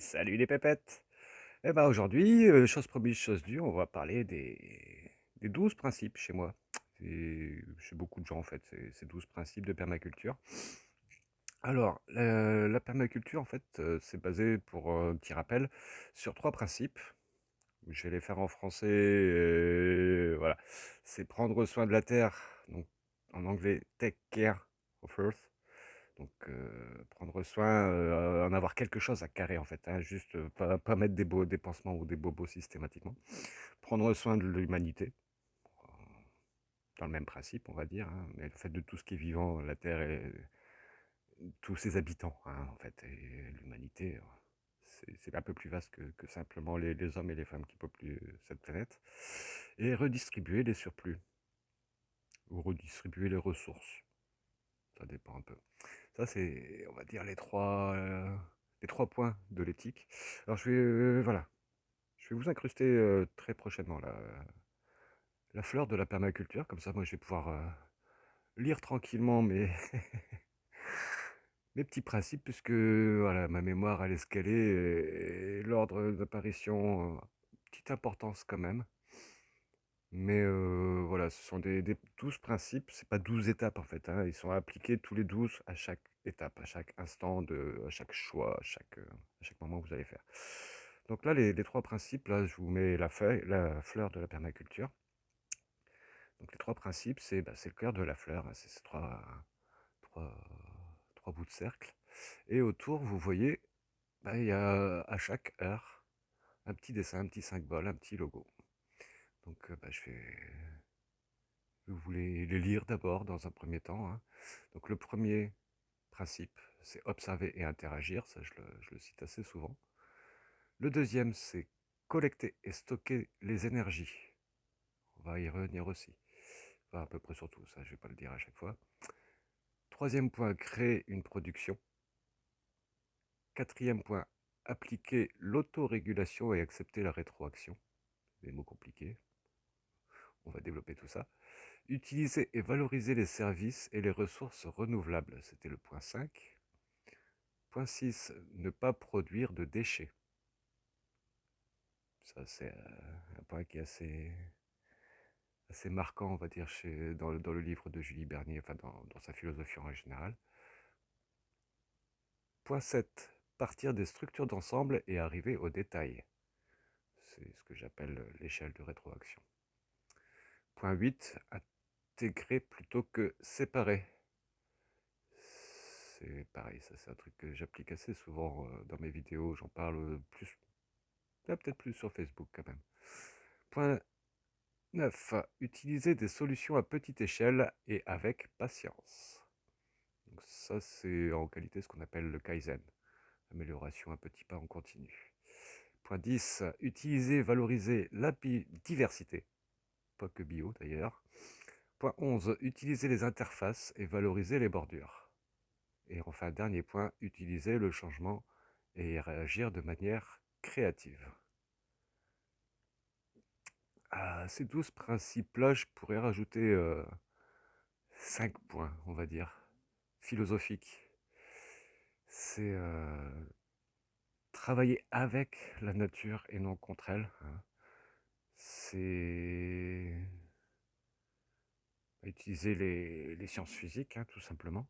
Salut les pépettes! Eh ben aujourd'hui, chose promise, chose due, on va parler des 12 principes chez moi. Et chez beaucoup de gens en fait, c'est 12 principes de permaculture. Alors, la permaculture en fait, c'est basé, pour un petit rappel, sur trois principes. Je vais les faire en français, voilà. C'est prendre soin de la terre, donc en anglais take care of earth. Donc, prendre soin, en avoir quelque chose à carrer en fait, hein, juste pas mettre des pansements ou des bobos systématiquement. Prendre soin de l'humanité, euh, dans le même principe, on va dire, hein, mais le fait de tout ce qui est vivant, la Terre et tous ses habitants, hein, en fait, et l'humanité, c'est un peu plus vaste que simplement les hommes et les femmes qui peuplent cette planète. Et redistribuer les surplus, ou redistribuer les ressources, ça dépend un peu. Ça, c'est, on va dire, les trois points de l'éthique. Alors, voilà, je vais vous incruster très prochainement la fleur de la permaculture. Comme ça, moi, je vais pouvoir lire tranquillement mes petits principes, puisque voilà, ma mémoire, elle est ce qu'elle est, et l'ordre d'apparition, petite importance quand même. Mais voilà, ce sont des 12 principes, c'est pas 12 étapes en fait, hein, ils sont appliqués tous les 12 à chaque étape, à chaque instant, à chaque choix, à chaque moment que vous allez faire. Donc là, les trois principes, là, je vous mets la fleur de la permaculture. Donc les trois principes, c'est le cœur de la fleur, hein, c'est ces trois, trois bouts de cercle. Et autour, vous voyez, il y a à chaque heure un petit dessin, un petit symbole, un petit logo. Donc je voulais les lire d'abord dans un premier temps, hein. Donc le premier principe, c'est observer et interagir, ça je le cite assez souvent. Le deuxième, c'est collecter et stocker les énergies. On va y revenir aussi. Enfin, à peu près sur tout, ça je vais pas le dire à chaque fois. Troisième point, créer une production. Quatrième point, appliquer l'autorégulation et accepter la rétroaction. Des mots compliqués, on va développer tout ça. Utiliser et valoriser les services et les ressources renouvelables, c'était le point 5. Point 6, ne pas produire de déchets. Ça, c'est un point qui est assez marquant, on va dire, dans le livre de Julie Bernier, enfin dans sa philosophie en général. Point 7, partir des structures d'ensemble et arriver au détail. C'est ce que j'appelle l'échelle de rétroaction. Point 8, intégrer plutôt que séparer. C'est pareil, ça c'est un truc que j'applique assez souvent dans mes vidéos, j'en parle plus, peut-être plus sur Facebook quand même. Point 9. Utiliser des solutions à petite échelle et avec patience. Donc ça c'est en qualité ce qu'on appelle le Kaizen, amélioration à petits pas en continu. Point 10. Utiliser, valoriser la diversité, pas que bio d'ailleurs. Point 11. Utiliser les interfaces et valoriser les bordures. Et enfin, dernier point, utiliser le changement et réagir de manière créative. À ces 12 principes-là, je pourrais rajouter 5 points, on va dire, philosophiques. C'est travailler avec la nature et non contre elle, hein. C'est utiliser les sciences physiques, hein, tout simplement.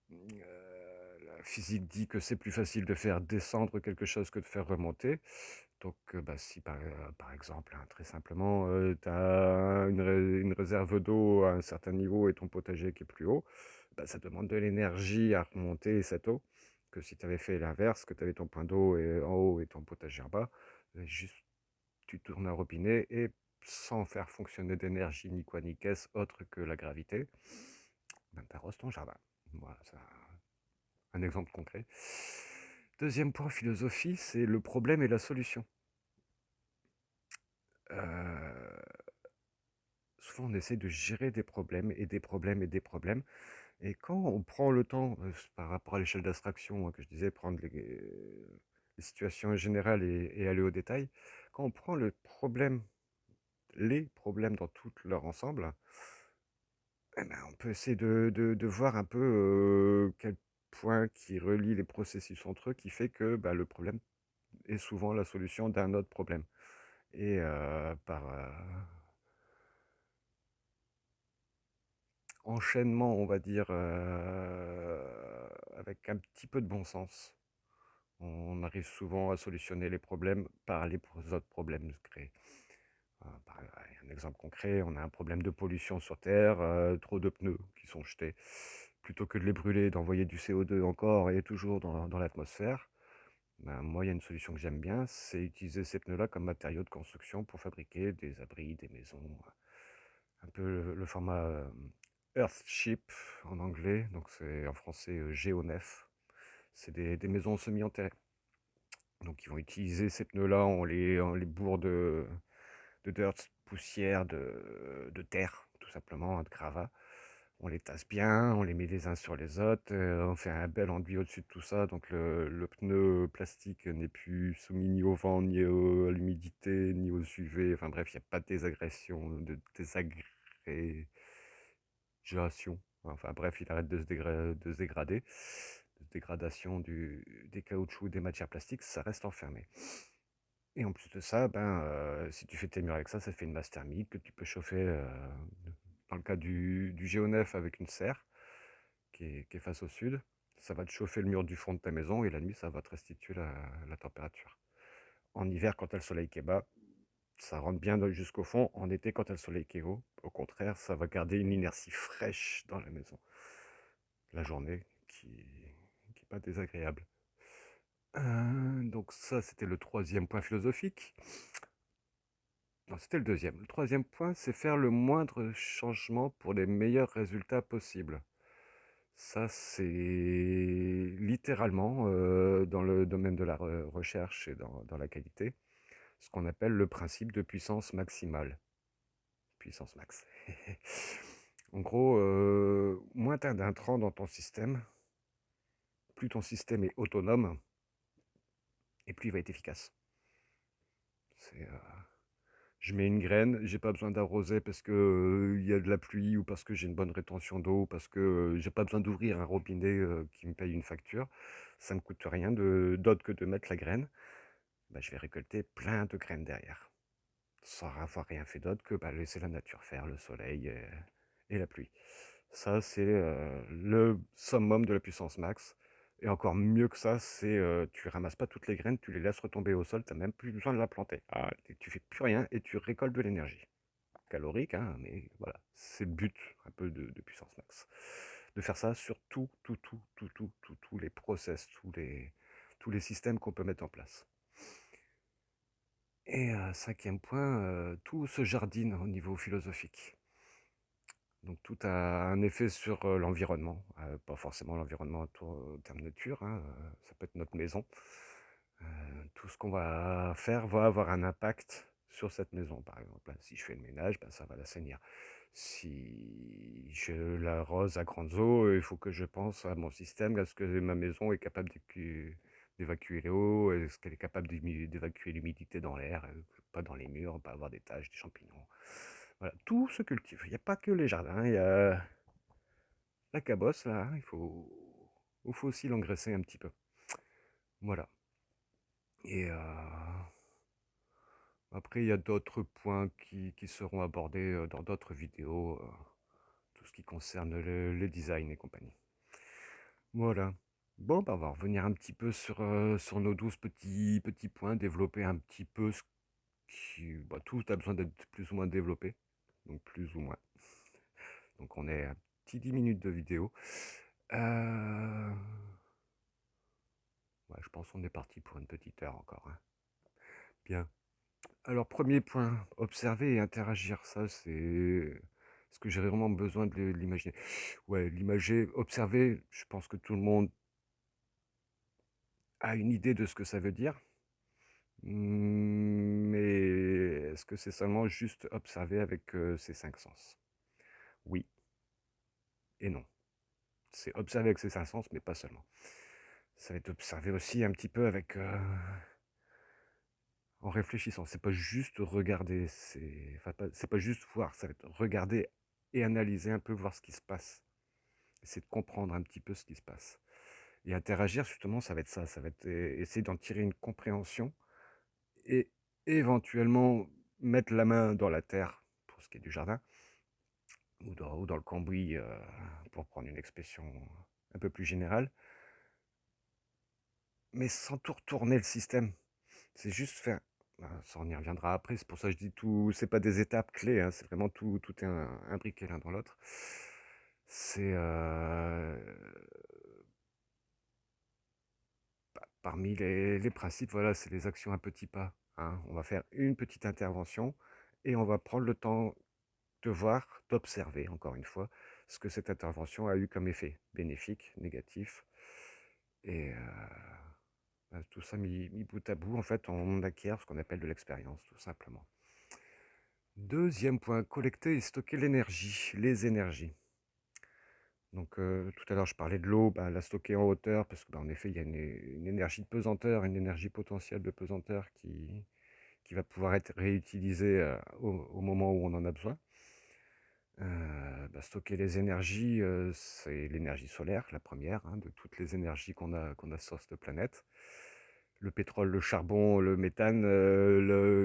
La physique dit que c'est plus facile de faire descendre quelque chose que de faire remonter. Donc, si par exemple, hein, très simplement, tu as une réserve d'eau à un certain niveau et ton potager qui est plus haut, ça demande de l'énergie à remonter cette eau, que si tu avais fait l'inverse, que tu avais ton point d'eau en haut et ton potager en bas, juste tu tournes un robinet et sans faire fonctionner d'énergie ni quoi ni qu'est-ce autre que la gravité, tu arroses ton jardin. Voilà, c'est un exemple concret. Deuxième point, philosophie, c'est le problème et la solution. Souvent, on essaie de gérer des problèmes et des problèmes et des problèmes. Et quand on prend le temps, par rapport à l'échelle d'abstraction, hein, que je disais, prendre les situations générales et aller au détail, quand on prend les problèmes dans tout leur ensemble, on peut essayer de voir un peu quel point qui relie les processus entre eux qui fait que bah, le problème est souvent la solution d'un autre problème. Et par enchaînement, on va dire, avec un petit peu de bon sens, on arrive souvent à solutionner les problèmes par les autres problèmes créés. Un exemple concret, on a un problème de pollution sur Terre, trop de pneus qui sont jetés. Plutôt que de les brûler, d'envoyer du CO2 encore et toujours dans l'atmosphère, ben, moi, il y a une solution que j'aime bien, c'est utiliser ces pneus-là comme matériaux de construction pour fabriquer des abris, des maisons, un peu le format Earthship en anglais, donc c'est en français Géonef. C'est des maisons semi-enterrées. Donc ils vont utiliser ces pneus-là, on les bourre de dirt, poussière, de terre, tout simplement, de gravats. On les tasse bien, on les met les uns sur les autres, on fait un bel enduit au-dessus de tout ça, donc le pneu plastique n'est plus soumis ni au vent, ni à l'humidité, ni aux UV, enfin bref, il n'y a pas de désagression, de désagréation, enfin bref, il arrête de se dégrader, de dégradation des caoutchoucs, des matières plastiques, ça reste enfermé. Et en plus de ça, ben, si tu fais tes murs avec ça, ça fait une masse thermique que tu peux chauffer, dans le cas du Géonef avec une serre qui est face au sud. Ça va te chauffer le mur du fond de ta maison et la nuit, ça va te restituer la température. En hiver, quand tu as le soleil qui est bas, ça rentre bien jusqu'au fond. En été, quand tu as le soleil qui est haut, au contraire, ça va garder une inertie fraîche dans la maison. La journée qui n'est pas désagréable. Donc ça, c'était le troisième point philosophique. Non, c'était le deuxième. Le troisième point, c'est faire le moindre changement pour les meilleurs résultats possibles. Ça, c'est littéralement, dans le domaine de la recherche et dans la qualité, ce qu'on appelle le principe de puissance maximale. Puissance max. En gros, moins tu as d'intrants dans ton système, plus ton système est autonome, et plus il va être efficace. C'est, je mets une graine, j'ai pas besoin d'arroser parce que y a de la pluie ou parce que j'ai une bonne rétention d'eau, parce que j'ai pas besoin d'ouvrir un robinet qui me paye une facture. Ça me coûte rien d'autre que de mettre la graine. Bah, je vais récolter plein de graines derrière, sans avoir rien fait d'autre que laisser la nature faire, le soleil et la pluie. Ça, c'est le summum de la puissance max. Et encore mieux que ça, c'est tu ramasses pas toutes les graines, tu les laisses retomber au sol, tu n'as même plus besoin de la planter. Ah, tu fais plus rien et tu récoltes de l'énergie. Calorique, hein, mais voilà, c'est le but un peu de puissance max. De faire ça sur tous les process, tous les systèmes qu'on peut mettre en place. Et cinquième point, tout se jardine au niveau philosophique. Donc tout a un effet sur l'environnement, pas forcément l'environnement en termes de nature, hein, ça peut être notre maison. Tout ce qu'on va faire va avoir un impact sur cette maison, par exemple. Si je fais le ménage, ben, ça va l'assainir. Si je l'arrose à grandes eaux, il faut que je pense à mon système, est-ce que ma maison est capable d'évacuer l'eau, est-ce qu'elle est capable d'évacuer l'humidité dans l'air, pas dans les murs, pas avoir des taches, des champignons. Voilà, tout se cultive. Il n'y a pas que les jardins, il y a la cabosse, là, hein, il faut aussi l'engraisser un petit peu. Voilà. Et après, il y a d'autres points qui seront abordés dans d'autres vidéos, tout ce qui concerne le design et compagnie. Voilà. Bon, bah, on va revenir un petit peu sur nos 12 petits points, développer un petit peu ce qui... Bah, tout a besoin d'être plus ou moins développé, donc plus ou moins. Donc on est à petit 10 minutes de vidéo. Ouais, je pense qu'on est parti pour une petite heure encore, hein. Bien. Alors, premier point, observer et interagir. Ça, c'est ce que j'ai vraiment besoin de l'imaginer. Ouais, l'imager, observer, je pense que tout le monde a une idée de ce que ça veut dire. Mais est-ce que c'est seulement juste observer avec ses cinq sens? Oui et non. C'est observer avec ses cinq sens, mais pas seulement. Ça va être observer aussi un petit peu avec... en réfléchissant. C'est pas juste regarder, c'est pas juste voir, ça va être regarder et analyser un peu, voir ce qui se passe. Essayer de comprendre un petit peu ce qui se passe. Et interagir, justement, ça va être ça. Ça va être essayer d'en tirer une compréhension et éventuellement mettre la main dans la terre pour ce qui est du jardin ou dans le cambouis pour prendre une expression un peu plus générale, mais sans tout retourner le système. C'est juste faire. Ça, on y reviendra après. C'est pour ça que je dis tout. C'est pas des étapes clés, hein, c'est vraiment tout. Tout est imbriqué l'un dans l'autre. C'est parmi les principes, voilà, c'est les actions à petits pas, hein. On va faire une petite intervention et on va prendre le temps de voir, d'observer, encore une fois, ce que cette intervention a eu comme effet, bénéfique, négatif. Et tout ça mis bout à bout, en fait, on acquiert ce qu'on appelle de l'expérience, tout simplement. Deuxième point, collecter et stocker l'énergie, les énergies. Donc tout à l'heure je parlais de l'eau, la stocker en hauteur, parce qu'en effet il y a une énergie de pesanteur, une énergie potentielle de pesanteur qui va pouvoir être réutilisée au moment où on en a besoin. Stocker les énergies, c'est l'énergie solaire, la première, hein, de toutes les énergies qu'on a sur cette planète. Le pétrole, le charbon, le méthane,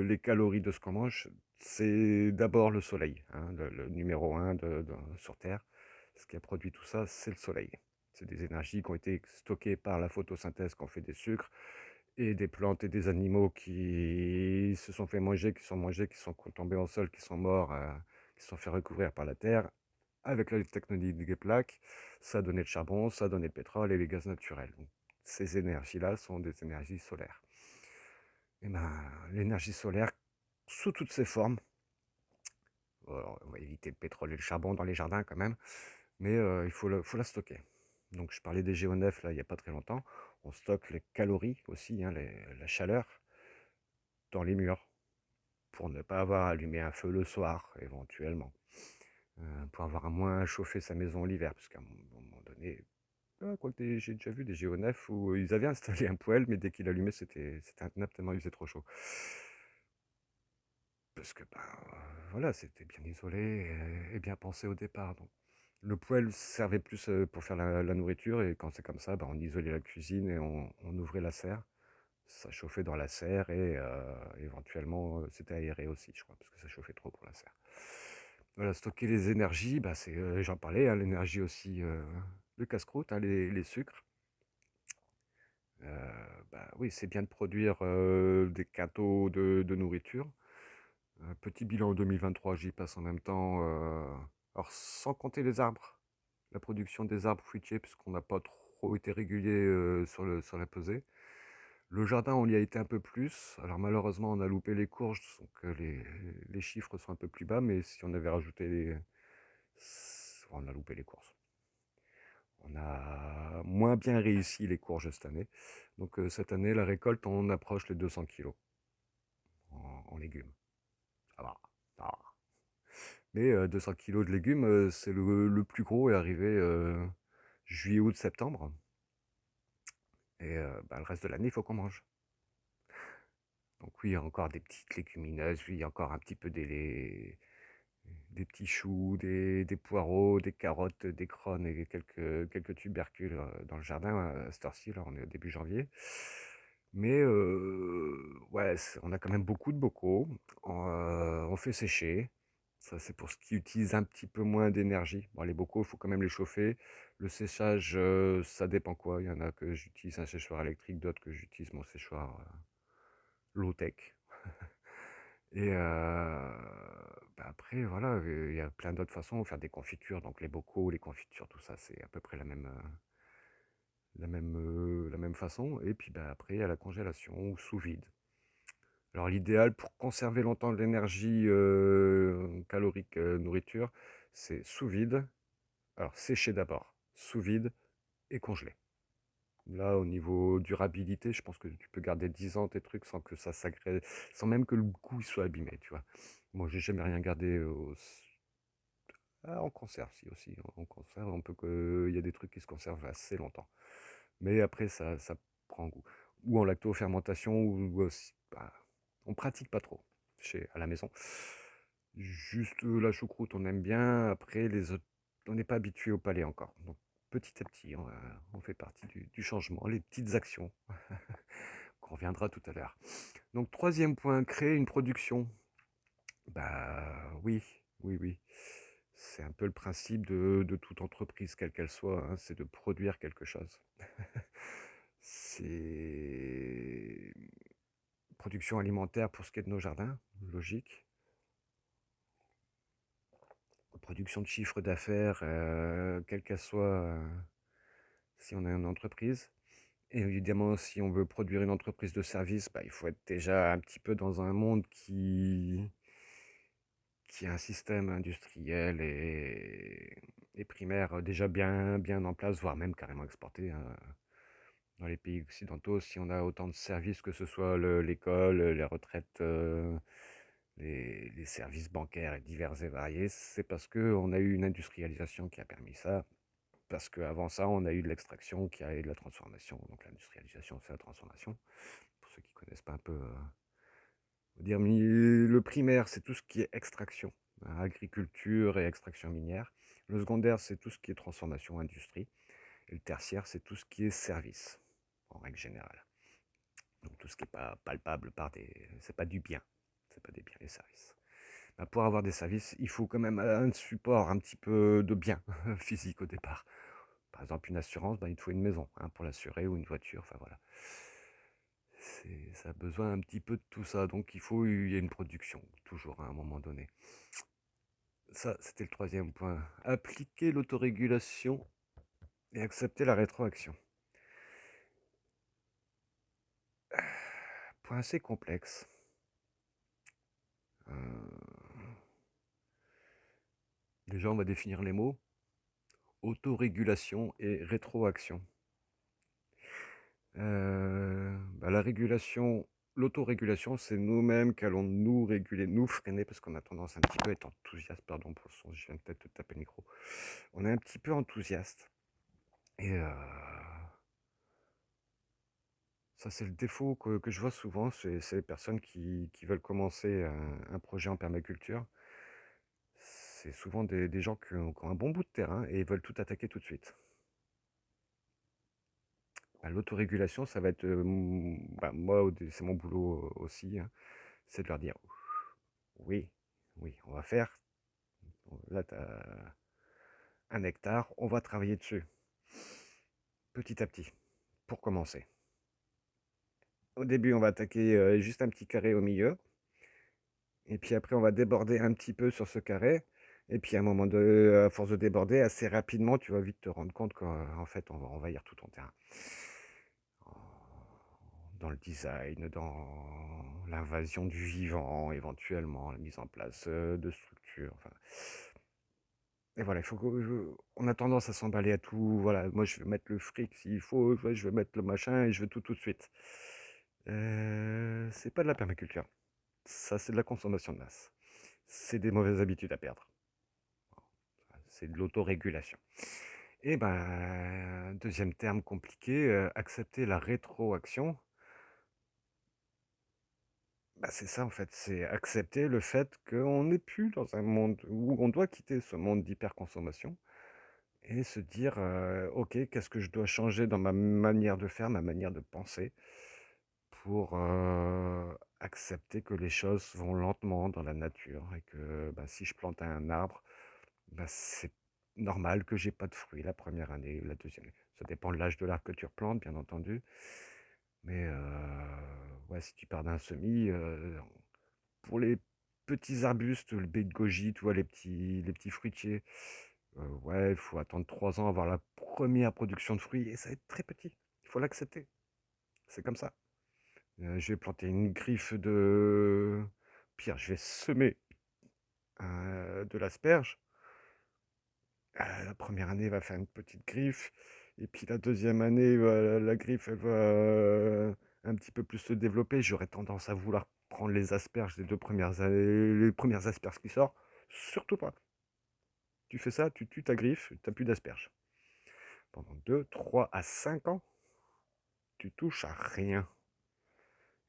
les calories de ce qu'on mange, c'est d'abord le soleil, hein, le numéro un sur Terre. Ce qui a produit tout ça, c'est le soleil. C'est des énergies qui ont été stockées par la photosynthèse, qui ont fait des sucres, et des plantes et des animaux qui se sont fait manger, qui sont mangés, qui sont tombés au sol, qui sont morts, qui se sont fait recouvrir par la terre. Avec la technologie des plaques, ça a donné le charbon, ça a donné le pétrole et les gaz naturels. Donc, ces énergies-là sont des énergies solaires. Et l'énergie solaire, sous toutes ses formes, alors, on va éviter le pétrole et le charbon dans les jardins quand même, mais il faut la stocker. Donc je parlais des géonefs là il n'y a pas très longtemps. On stocke les calories aussi, hein, la chaleur dans les murs pour ne pas avoir allumé un feu le soir éventuellement. Pour avoir à moins chauffer sa maison l'hiver, parce qu'à un moment donné, quoique j'ai déjà vu des géonefs où ils avaient installé un poêle, mais dès qu'il allumait, c'était intenable tellement il faisait trop chaud. Parce que voilà, c'était bien isolé et bien pensé au départ. Donc. Le poêle servait plus pour faire la nourriture, et quand c'est comme ça, on isolait la cuisine et on ouvrait la serre. Ça chauffait dans la serre et éventuellement c'était aéré aussi, je crois, parce que ça chauffait trop pour la serre. Voilà, stocker les énergies, c'est, j'en parlais, hein, l'énergie aussi, le casse-croûte, hein, les sucres. Oui, c'est bien de produire des quintaux de nourriture. Petit bilan 2023, j'y passe en même temps. Alors, sans compter les arbres, la production des arbres fruitiers, puisqu'on n'a pas trop été régulier sur la pesée. Le jardin, on y a été un peu plus. Alors, malheureusement, on a loupé les courges, donc les chiffres sont un peu plus bas, mais si on avait rajouté les. On a loupé les courses. On a moins bien réussi les courges cette année. Donc, cette année, la récolte, on approche les 200 kilos en légumes. Ça va. Ça va. Mais 200 kilos de légumes, c'est le plus gros est arrivé juillet, août, septembre. Et le reste de l'année, il faut qu'on mange. Donc oui, il y a encore des petites légumineuses, oui, il y a encore un petit peu des petits choux, des poireaux, des carottes, des crônes et quelques tubercules dans le jardin à cette heure-ci, là on est au début janvier. Mais ouais, on a quand même beaucoup de bocaux. On fait sécher. Ça, c'est pour ce qui utilise un petit peu moins d'énergie. Bon, les bocaux, il faut quand même les chauffer. Le séchage, ça dépend quoi. Il y en a que j'utilise un séchoir électrique, d'autres que j'utilise mon séchoir low-tech. Et après, voilà, il y a plein d'autres façons de faire des confitures. Donc les bocaux, les confitures, tout ça, c'est à peu près la même façon. Et puis après, il y a la congélation ou sous vide. Alors l'idéal pour conserver longtemps de l'énergie calorique nourriture, c'est sous vide. Alors sécher d'abord, sous vide et congeler. Là, au niveau durabilité, je pense que tu peux garder 10 ans tes trucs sans que ça s'agrège, sans même que le goût soit abîmé, tu vois. Moi, j'ai jamais rien gardé en conserve, si aussi. En conserve, il y a des trucs qui se conservent assez longtemps. Mais après, ça prend goût. Ou en lacto-fermentation, ou aussi, on pratique pas trop à la maison. Juste la choucroute, on aime bien. Après, les autres, on n'est pas habitué au palais encore. Donc, petit à petit, on fait partie du changement, les petites actions, qu'on reviendra tout à l'heure. Donc troisième point, créer une production. Bah oui, oui, oui. C'est un peu le principe de toute entreprise, quelle qu'elle soit, hein, c'est de produire quelque chose. C'est production alimentaire pour ce qui est de nos jardins, logique. Production de chiffre d'affaires, quelle qu'elle soit, si on a une entreprise. Et évidemment, si on veut produire une entreprise de service, bah, il faut être déjà un petit peu dans un monde qui a un système industriel et primaire déjà bien en place, voire même carrément exporté, hein. Dans les pays occidentaux, si on a autant de services, que ce soit l'école, les retraites, les services bancaires et divers et variés, c'est parce qu'on a eu une industrialisation qui a permis ça. Parce qu'avant ça, on a eu de l'extraction qui a eu de la transformation. Donc l'industrialisation, c'est la transformation. Pour ceux qui ne connaissent pas un peu, dire, le primaire, c'est tout ce qui est extraction, hein, agriculture et extraction minière. Le secondaire, c'est tout ce qui est transformation, industrie. Et le tertiaire, c'est tout ce qui est service, en règle générale. Donc tout ce qui n'est pas palpable par des... C'est pas du bien. C'est pas des biens, les services. Bah, pour avoir des services, il faut quand même un support un petit peu de bien physique au départ. Par exemple, une assurance, bah, il te faut une maison, hein, pour l'assurer, ou une voiture, enfin voilà. Ça a besoin un petit peu de tout ça, donc il y a une production, toujours à un moment donné. Ça, c'était le troisième point. Appliquer l'autorégulation et accepter la rétroaction. Point assez complexe. Déjà, on va définir les mots. Autorégulation et rétroaction. La régulation, l'autorégulation, c'est nous-mêmes qui allons nous réguler, nous freiner, parce qu'on a tendance un petit peu à être enthousiaste, pardon pour le son, je viens peut-être de taper le micro. On est un petit peu enthousiaste. Et ça, c'est le défaut que je vois souvent, c'est les personnes qui veulent commencer un projet en permaculture. C'est souvent des gens qui ont un bon bout de terrain et ils veulent tout attaquer tout de suite. Bah, l'autorégulation, ça va être, moi, c'est mon boulot aussi, hein, c'est de leur dire, oui, oui, on va faire, là, tu as 1 hectare, on va travailler dessus, petit à petit, pour commencer. Au début, on va attaquer juste un petit carré au milieu, et puis après, on va déborder un petit peu sur ce carré, et puis à force de déborder, assez rapidement, tu vas vite te rendre compte qu'en fait, on va envahir tout ton terrain. Dans le design, dans l'invasion du vivant, éventuellement, la mise en place de structures. Enfin. Et voilà, on a tendance à s'emballer à tout. Voilà, moi je vais mettre le fric s'il faut, ouais, je vais mettre le machin et je veux tout de suite. C'est pas de la permaculture. Ça, c'est de la consommation de masse. C'est des mauvaises habitudes à perdre. C'est de l'autorégulation. Et ben, deuxième terme compliqué, accepter la rétroaction. Bah, c'est ça en fait, c'est accepter le fait qu'on n'est plus dans un monde où on doit quitter ce monde d'hyperconsommation et se dire ok, qu'est-ce que je dois changer dans ma manière de faire, ma manière de penser pour accepter que les choses vont lentement dans la nature et que bah, si je plante un arbre, bah, c'est normal que j'ai pas de fruits la première année ou la deuxième. Ça dépend de l'âge de l'arbre que tu replantes, bien entendu. Mais ouais, si tu pars d'un semis, pour les petits arbustes, le baie de goji, tu vois, les petits fruitiers, ouais, il faut attendre 3 ans, avoir la première production de fruits, et ça va être très petit. Il faut l'accepter. C'est comme ça. Je vais planter une griffe de... Pire, je vais semer de l'asperge. La première année va faire une petite griffe, et puis la deuxième année, la griffe, elle va un petit peu plus se développer. J'aurais tendance à vouloir prendre les asperges des 2 premières années, les premières asperges qui sortent. Surtout pas. Tu fais ça, tu tues ta griffe, tu n'as plus d'asperges. Pendant 2, 3 à 5 ans, tu touches à rien.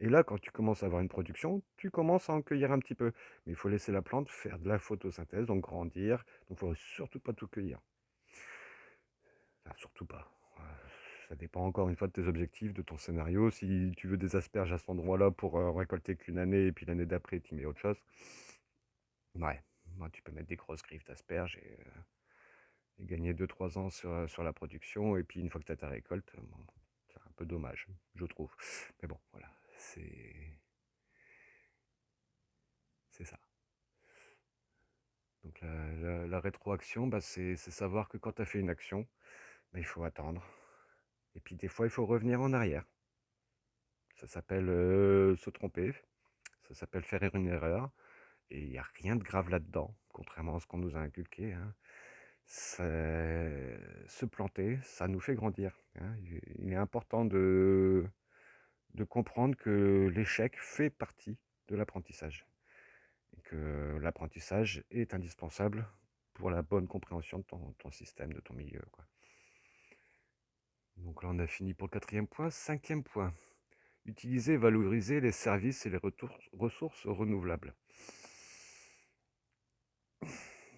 Et là, quand tu commences à avoir une production, tu commences à en cueillir un petit peu. Mais il faut laisser la plante faire de la photosynthèse, donc grandir. Donc il ne faut surtout pas tout cueillir. Ah, surtout pas. Ça dépend encore une fois de tes objectifs, de ton scénario. Si tu veux des asperges à cet endroit-là pour récolter qu'une année et puis l'année d'après, tu mets autre chose. Ouais, moi, tu peux mettre des grosses griffes d'asperges et gagner 2 3 ans sur la production. Et puis une fois que tu as ta récolte, bon, c'est un peu dommage, je trouve. Mais bon, voilà, c'est ça. Donc la rétroaction, bah, c'est savoir que quand tu as fait une action, bah, il faut attendre. Et puis des fois, il faut revenir en arrière. Ça s'appelle se tromper, ça s'appelle faire une erreur, et il n'y a rien de grave là-dedans, contrairement à ce qu'on nous a inculqué, hein. Se planter, ça nous fait grandir, hein. Il est important de comprendre que l'échec fait partie de l'apprentissage, et que l'apprentissage est indispensable pour la bonne compréhension de ton système, de ton milieu, quoi. Donc là, on a fini pour le quatrième point. Cinquième point, utiliser et valoriser les services et les ressources renouvelables.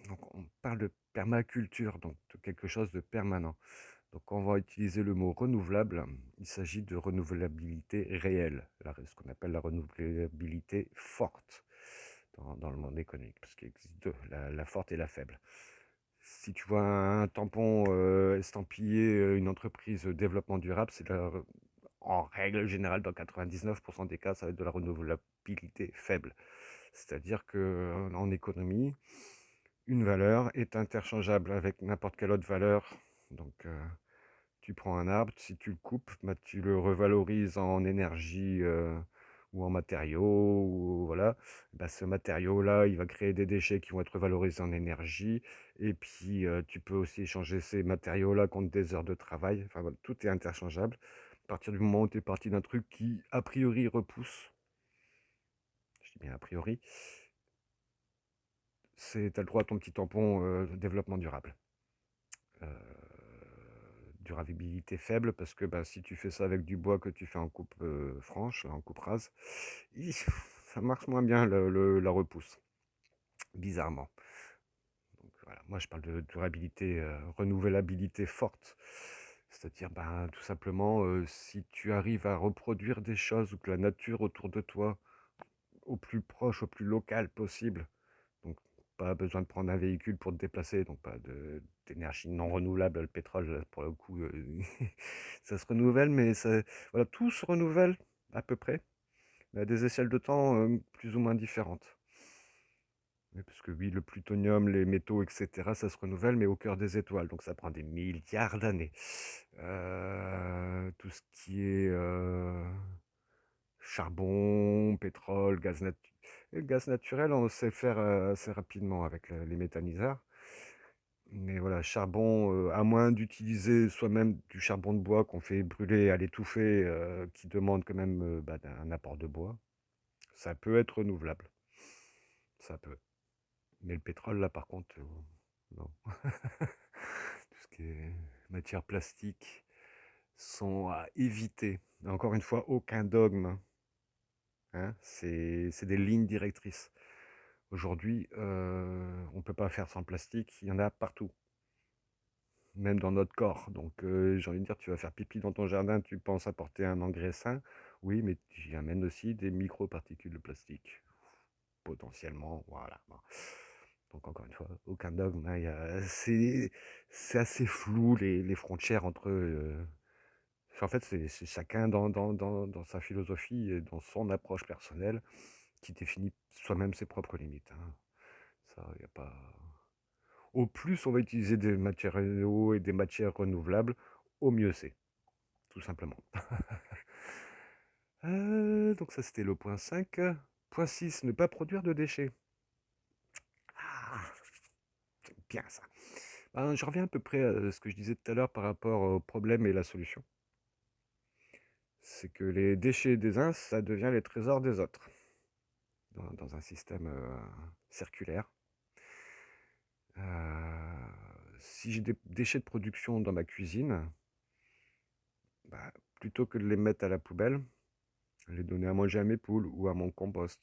Donc on parle de permaculture, donc de quelque chose de permanent. Donc quand on va utiliser le mot renouvelable, il s'agit de renouvelabilité réelle, ce qu'on appelle la renouvelabilité forte dans le monde économique, parce qu'il existe deux, la forte et la faible. Si tu vois un tampon estampillé une entreprise développement durable, en règle générale, dans 99% des cas, ça va être de la renouvelabilité faible. C'est-à-dire qu'en économie, une valeur est interchangeable avec n'importe quelle autre valeur. Donc, tu prends un arbre, si tu le coupes, bah, tu le revalorises en énergie ou en matériaux, ou voilà. Bah, ce matériau-là, il va créer des déchets qui vont être valorisés en énergie. Et puis, tu peux aussi échanger ces matériaux-là contre des heures de travail. Enfin, voilà, tout est interchangeable. À partir du moment où tu es parti d'un truc qui, a priori, repousse, je dis bien a priori, tu as le droit à ton petit tampon développement durable. Euh, Durabilité faible parce que bah, si tu fais ça avec du bois que tu fais en coupe franche, en coupe rase, ça marche moins bien la repousse, bizarrement. Donc voilà, moi je parle de durabilité, renouvelabilité forte. C'est-à-dire ben, tout simplement si tu arrives à reproduire des choses ou que la nature autour de toi, au plus proche, au plus local possible, donc pas besoin de prendre un véhicule pour te déplacer, donc pas d'énergie non renouvelable, le pétrole, là, pour le coup, ça se renouvelle, mais voilà, tout se renouvelle à peu près, mais à des échelles de temps plus ou moins différentes. Oui, parce que oui, le plutonium, les métaux, etc., ça se renouvelle, mais au cœur des étoiles, donc ça prend des milliards d'années. Tout ce qui est charbon, pétrole, gaz naturel, on sait faire assez rapidement avec les méthaniseurs. Mais voilà, charbon, à moins d'utiliser soi-même du charbon de bois qu'on fait brûler à l'étouffée, qui demande quand même bah, un apport de bois, ça peut être renouvelable. Ça peut. Mais le pétrole, là, par contre, non. Tout ce qui est matière plastique sont à éviter. Encore une fois, aucun dogme, hein. C'est des lignes directrices. Aujourd'hui, on ne peut pas faire sans plastique, il y en a partout, même dans notre corps. Donc, j'ai envie de dire, tu vas faire pipi dans ton jardin, tu penses apporter un engrais sain, oui, mais tu y amènes aussi des microparticules de plastique, potentiellement, voilà. Bon. Donc, encore une fois, aucun dogme, hein, c'est assez flou les frontières entre en fait, c'est chacun dans sa philosophie et dans son approche personnelle qui définit soi-même ses propres limites, hein. Ça, y a pas. Au plus on va utiliser des matériaux et des matières renouvelables, au mieux c'est, tout simplement. Donc ça c'était le point 5. Point 6, ne pas produire de déchets. Ah, c'est bien ça. Ben, je reviens à peu près à ce que je disais tout à l'heure par rapport au problème et la solution. C'est que les déchets des uns, ça devient les trésors des autres, dans un système circulaire. Si j'ai des déchets de production dans ma cuisine, bah, plutôt que de les mettre à la poubelle, les donner à manger à mes poules ou à mon compost.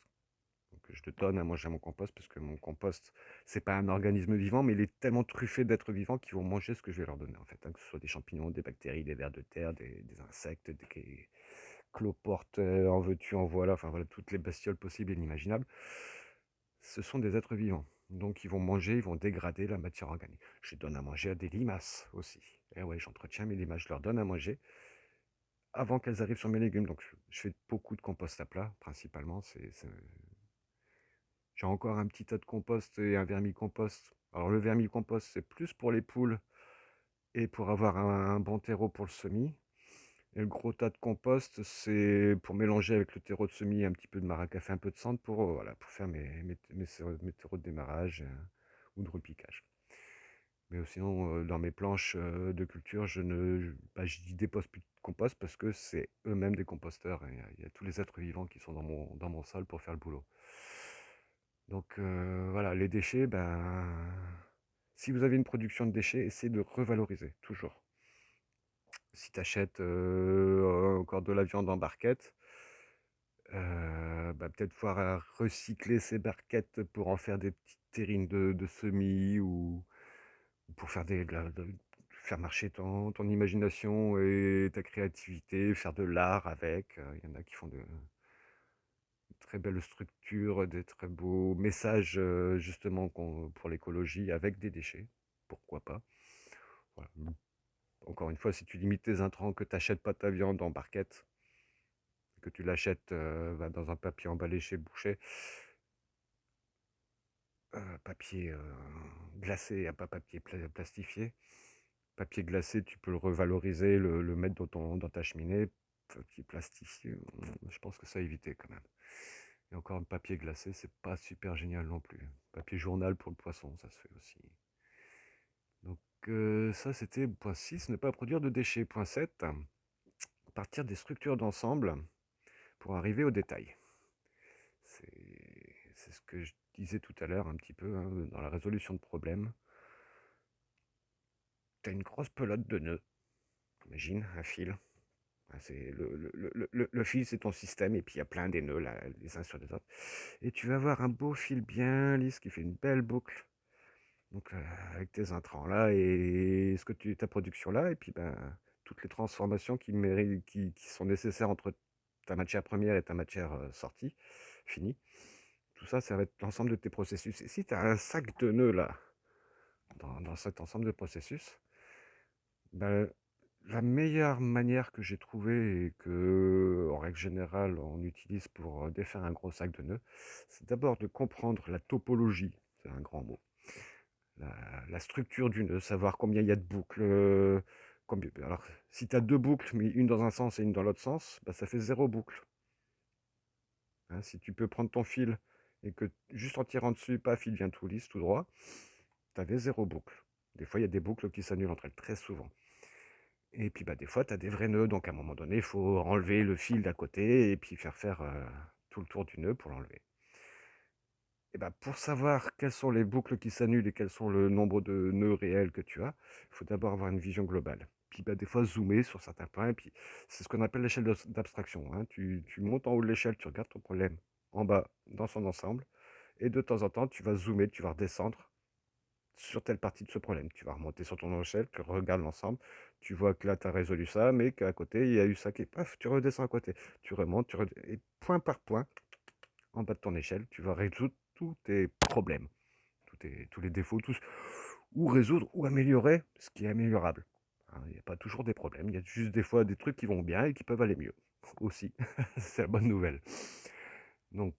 Donc je donne à manger à mon compost parce que mon compost, c'est pas un organisme vivant, mais il est tellement truffé d'êtres vivants qu'ils vont manger ce que je vais leur donner en fait, hein, que ce soit des champignons, des bactéries, des vers de terre, des insectes, des cloportes, en veux-tu, en voilà, enfin voilà, toutes les bestioles possibles et inimaginables. Ce sont des êtres vivants. Donc ils vont manger, ils vont dégrader la matière organique. Je donne à manger à des limaces aussi. Et ouais, j'entretiens mes limaces, je leur donne à manger avant qu'elles arrivent sur mes légumes. Donc je fais beaucoup de compost à plat, principalement. J'ai encore un petit tas de compost et un vermicompost. Alors le vermicompost, c'est plus pour les poules et pour avoir un bon terreau pour le semis. Et le gros tas de compost, c'est pour mélanger avec le terreau de semis, un petit peu de maracafé, un peu de cendre pour, voilà, pour faire mes terreaux de démarrage ou de repiquage. Mais sinon, dans mes planches de culture, j'y dépose plus de compost parce que c'est eux-mêmes des composteurs. Et il y a tous les êtres vivants qui sont dans mon sol pour faire le boulot. Donc voilà, les déchets, ben, si vous avez une production de déchets, essayez de revaloriser, toujours. Si tu achètes encore de la viande en barquette, bah, peut-être pouvoir recycler ces barquettes pour en faire des petites terrines de semis ou pour faire faire marcher ton imagination et ta créativité, faire de l'art avec. Il y en a qui font de très belles structures, des très beaux messages justement pour l'écologie avec des déchets. Pourquoi pas? Voilà. Encore une fois, si tu limites tes intrants, que tu n'achètes pas ta viande en barquette, que tu l'achètes bah, dans un papier emballé chez le boucher, papier glacé, pas papier plastifié. Papier glacé, tu peux le revaloriser, le mettre dans ta cheminée. Papier plastifié, je pense que ça a évité quand même. Et encore, un papier glacé, c'est pas super génial non plus. Papier journal pour le poisson, ça se fait aussi. Donc ça, c'était point 6, ne pas produire de déchets. Point 7, partir des structures d'ensemble pour arriver au détail. C'est ce que je disais tout à l'heure un petit peu hein, dans la résolution de problèmes. Tu as une grosse pelote de nœuds, imagine, un fil. Le fil, c'est ton système, et puis il y a plein des nœuds là, les uns sur les autres. Et tu vas avoir un beau fil bien lisse qui fait une belle boucle. Donc avec tes intrants là et ta production là, et puis ben, toutes les transformations qui sont nécessaires entre ta matière première et ta matière sortie, finie. Tout ça, ça va être l'ensemble de tes processus. Et si tu as un sac de nœuds là, dans cet ensemble de processus, ben, la meilleure manière que j'ai trouvée et que, en règle générale, on utilise pour défaire un gros sac de nœuds, c'est d'abord de comprendre la topologie, c'est un grand mot, la structure du nœud, savoir combien il y a de boucles. Alors, si tu as deux boucles, mais une dans un sens et une dans l'autre sens, bah, ça fait zéro boucle. Hein, si tu peux prendre ton fil et que juste en tirant dessus, paf, il vient tout lisse, tout droit, tu avais zéro boucle. Des fois, il y a des boucles qui s'annulent entre elles, très souvent. Et puis bah, des fois, tu as des vrais nœuds, donc à un moment donné, il faut enlever le fil d'à côté et puis faire tout le tour du nœud pour l'enlever. Et bah, pour savoir quelles sont les boucles qui s'annulent et quels sont le nombre de nœuds réels que tu as, il faut d'abord avoir une vision globale. Puis bah, des fois, zoomer sur certains points, et puis c'est ce qu'on appelle l'échelle d'abstraction. Hein. Tu montes en haut de l'échelle, tu regardes ton problème en bas dans son ensemble, et de temps en temps, tu vas zoomer, tu vas redescendre sur telle partie de ce problème. Tu vas remonter sur ton échelle, tu regardes l'ensemble, tu vois que là, tu as résolu ça, mais qu'à côté, il y a eu ça qui est paf, tu redescends à côté. Tu remontes, et point par point, en bas de ton échelle, tu vas résoudre tous tes problèmes, tous les défauts, ou résoudre ou améliorer ce qui est améliorable. Hein, il n'y a pas toujours des problèmes, il y a juste des fois des trucs qui vont bien et qui peuvent aller mieux aussi. C'est la bonne nouvelle. Donc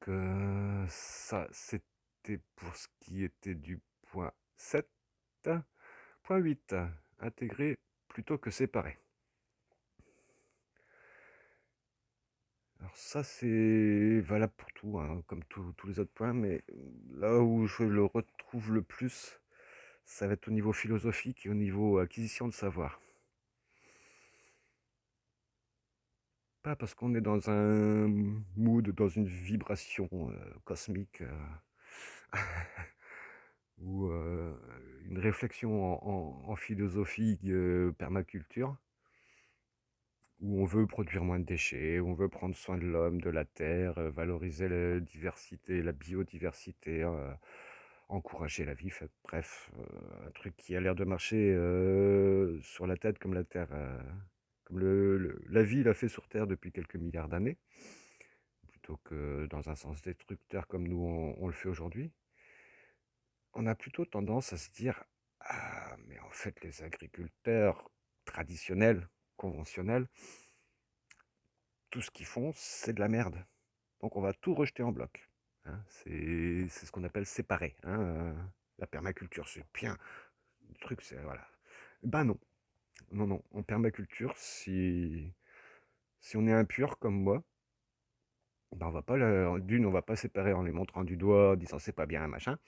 ça, c'était pour ce qui était du point 7. Point 8. Intégrer plutôt que séparer. Alors ça, c'est valable pour tout, hein, comme tous les autres points, mais là où je le retrouve le plus, ça va être au niveau philosophique et au niveau acquisition de savoir. Pas parce qu'on est dans un mood, dans une vibration cosmique ou une réflexion en philosophie permaculture, où on veut produire moins de déchets, où on veut prendre soin de l'homme, de la terre, valoriser la diversité, la biodiversité, encourager la vie, bref, un truc qui a l'air de marcher sur la tête comme la Terre, comme la vie l'a fait sur Terre depuis quelques milliards d'années, plutôt que dans un sens destructeur comme nous on le fait aujourd'hui. On a plutôt tendance à se dire: «Ah, mais en fait, les agriculteurs traditionnels, conventionnels, tout ce qu'ils font, c'est de la merde. Donc on va tout rejeter en bloc.» Hein, c'est ce qu'on appelle séparer. Hein, la permaculture, c'est bien. Le truc, c'est voilà. Ben non, non, non. En permaculture, si on est impur comme moi, ben on va pas d'une, on va pas séparer en les montrant du doigt, en disant c'est pas bien, machin.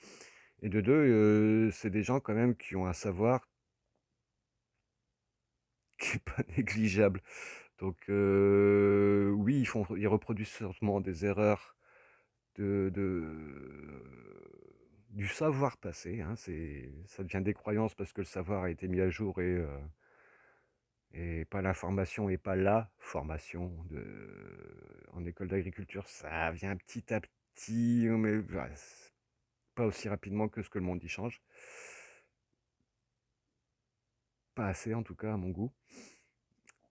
Et de deux, c'est des gens quand même qui ont un savoir qui est pas négligeable. Donc oui, ils reproduisent sûrement des erreurs du savoir passé. Hein, ça devient des croyances parce que le savoir a été mis à jour et pas l'information et pas la formation en école d'agriculture. Ça vient petit à petit, mais voilà, pas aussi rapidement que ce que le monde y change. Pas assez en tout cas à mon goût.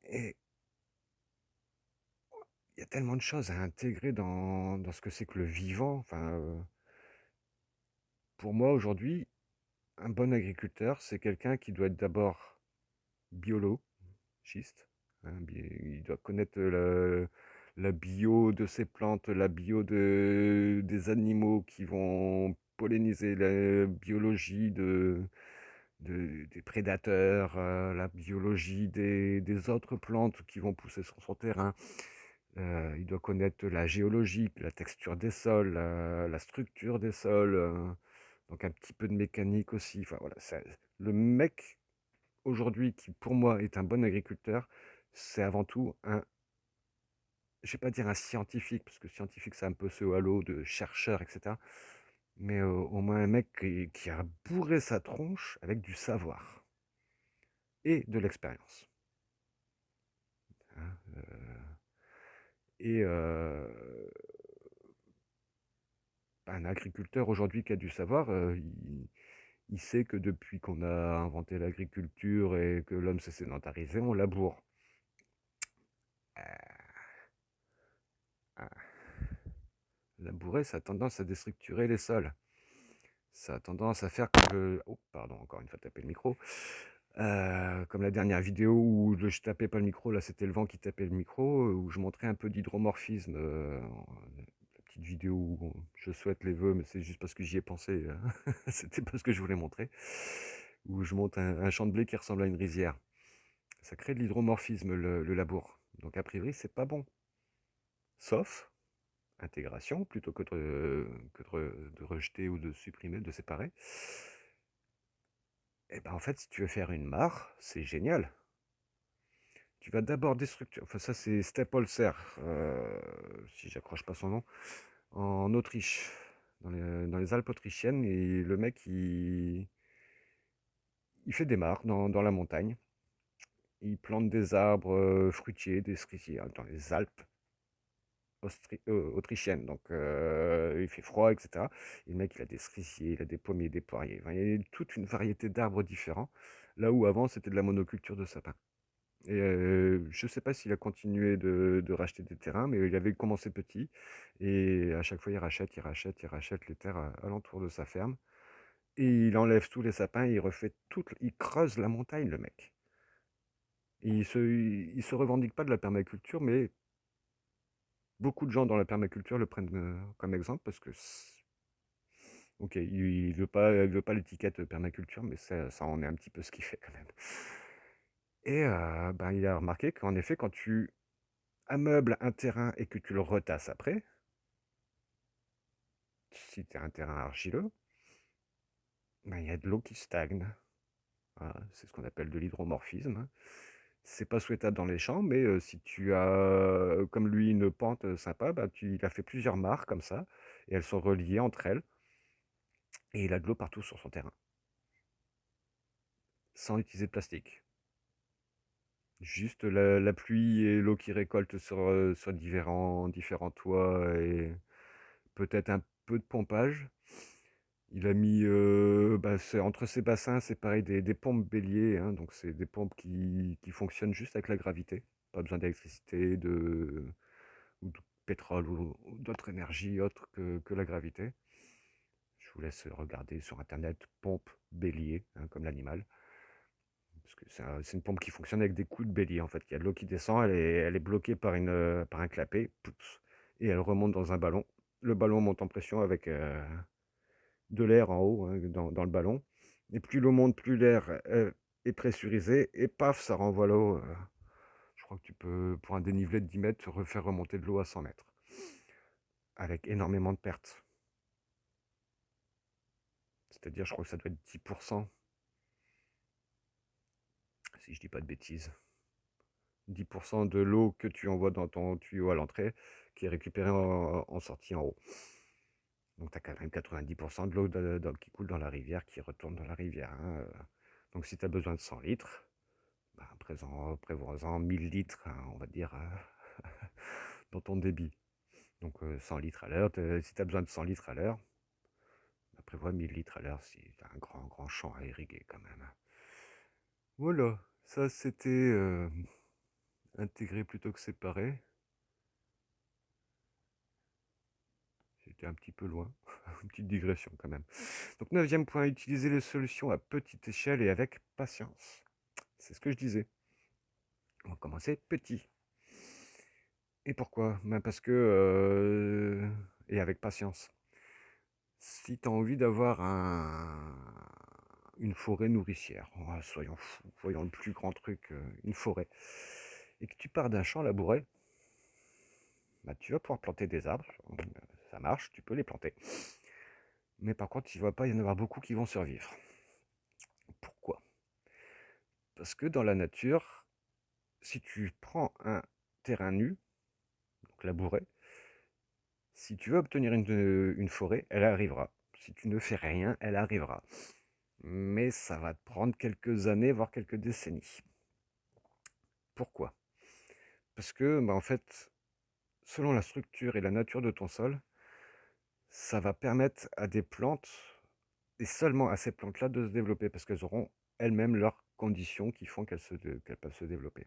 Et il y a tellement de choses à intégrer dans ce que c'est que le vivant. Enfin, pour moi aujourd'hui, un bon agriculteur, c'est quelqu'un qui doit être d'abord biologiste. Hein, il doit connaître la bio de ses plantes, la bio des animaux qui vont polliniser, la biologie des prédateurs, la biologie des autres plantes qui vont pousser sur son terrain. Il doit connaître la géologie, la texture des sols, la structure des sols, donc un petit peu de mécanique aussi. Enfin voilà, le mec aujourd'hui qui pour moi est un bon agriculteur, c'est avant tout je vais pas dire un scientifique, parce que scientifique c'est un peu ce halo de chercheur, etc. Mais au moins un mec qui a bourré sa tronche avec du savoir et de l'expérience. Hein, et un agriculteur aujourd'hui qui a du savoir, il sait que depuis qu'on a inventé l'agriculture et que l'homme s'est sédentarisé, on laboure. Euh, Labourer, ça a tendance à déstructurer les sols. Ça a tendance à faire que... Oh, pardon, encore une fois, taper le micro. Comme la dernière vidéo où je tapais pas le micro, là c'était le vent qui tapait le micro, où je montrais un peu d'hydromorphisme. La petite vidéo où je souhaite les vœux, mais c'est juste parce que j'y ai pensé. C'était pas ce que je voulais montrer. Où je montre un champ de blé qui ressemble à une rizière. Ça crée de l'hydromorphisme, le labour. Donc a priori, c'est pas bon. Sauf intégration, plutôt de rejeter ou de supprimer, de séparer. Et ben en fait, si tu veux faire une mare, c'est génial. Tu vas d'abord déstructurer. Enfin, ça, c'est Stepholzer, si j'accroche pas son nom, en Autriche, dans les Alpes autrichiennes. Et le mec, il fait des mares dans la montagne. Il plante des arbres fruitiers, des cerisiers, hein, dans les Alpes autrichienne, donc il fait froid, etc. Et le mec, il a des cerisiers, il a des pommiers, des poiriers. Enfin, il y a toute une variété d'arbres différents, là où avant c'était de la monoculture de sapins. Et je sais pas s'il a continué de racheter des terrains, mais il avait commencé petit, et à chaque fois il rachète les terres alentour de sa ferme, et il enlève tous les sapins, il creuse la montagne, le mec. Et il se revendique pas de la permaculture, mais beaucoup de gens dans la permaculture le prennent comme exemple parce que, ok, il veut pas l'étiquette permaculture, mais ça en est un petit peu ce qu'il fait quand même. Et ben, il a remarqué qu'en effet, quand tu ameubles un terrain et que tu le retasses après, si tu as un terrain argileux, ben, il y a de l'eau qui stagne. Voilà, c'est ce qu'on appelle de l'hydromorphisme, hein. C'est pas souhaitable dans les champs, mais si tu as, comme lui, une pente sympa, ben, il a fait plusieurs mares comme ça, et elles sont reliées entre elles. Et il a de l'eau partout sur son terrain, sans utiliser de plastique. Juste la pluie et l'eau qui récolte sur différents toits et peut-être un peu de pompage. Il a mis, entre ces bassins, c'est pareil, des pompes Bélier, hein, donc c'est des pompes qui fonctionnent juste avec la gravité. Pas besoin d'électricité, ou de pétrole ou d'autres énergies autres que la gravité. Je vous laisse regarder sur internet pompe Bélier, hein, comme l'animal. Parce que c'est une pompe qui fonctionne avec des coups de bélier en fait. Il y a de l'eau qui descend, elle est bloquée par un clapet, poups, et elle remonte dans un ballon. Le ballon monte en pression avec de l'air en haut, hein, dans le ballon. Et plus l'eau monte, plus l'air est pressurisé, et paf, ça renvoie l'eau. Je crois que tu peux, pour un dénivelé de 10 mètres, refaire remonter de l'eau à 100 mètres. Avec énormément de pertes. C'est-à-dire, je crois que ça doit être 10%, si je dis pas de bêtises. 10% de l'eau que tu envoies dans ton tuyau à l'entrée qui est récupérée en sortie en haut. Donc tu as quand même 90% de l'eau qui coule dans la rivière qui retourne dans la rivière, hein. Donc si tu as besoin de 100 litres, bah, prévois-en 1000 litres, hein, on va dire, dans ton débit. Donc 100 litres à l'heure. Si tu as besoin de 100 litres à l'heure, bah, prévois 1000 litres à l'heure si tu as un grand champ à irriguer quand même. Voilà, ça c'était intégré plutôt que séparé. J'étais un petit peu loin, une petite digression quand même. Donc 9e point, utiliser les solutions à petite échelle et avec patience. C'est ce que je disais. On va commencer petit. Et pourquoi? Parce que... et avec patience. Si tu as envie d'avoir une forêt nourricière, oh, soyons fous, voyons le plus grand truc, une forêt, et que tu pars d'un champ labouré, bah, tu vas pouvoir planter des arbres, ça marche, tu peux les planter. Mais par contre, il ne va pas y en avoir beaucoup qui vont survivre. Pourquoi? Parce que dans la nature, si tu prends un terrain nu, donc labouré, si tu veux obtenir une forêt, elle arrivera. Si tu ne fais rien, elle arrivera. Mais ça va te prendre quelques années, voire quelques décennies. Pourquoi? Parce que, en fait, selon la structure et la nature de ton sol, ça va permettre à des plantes, et seulement à ces plantes-là, de se développer, parce qu'elles auront elles-mêmes leurs conditions qui font qu'elles peuvent se développer.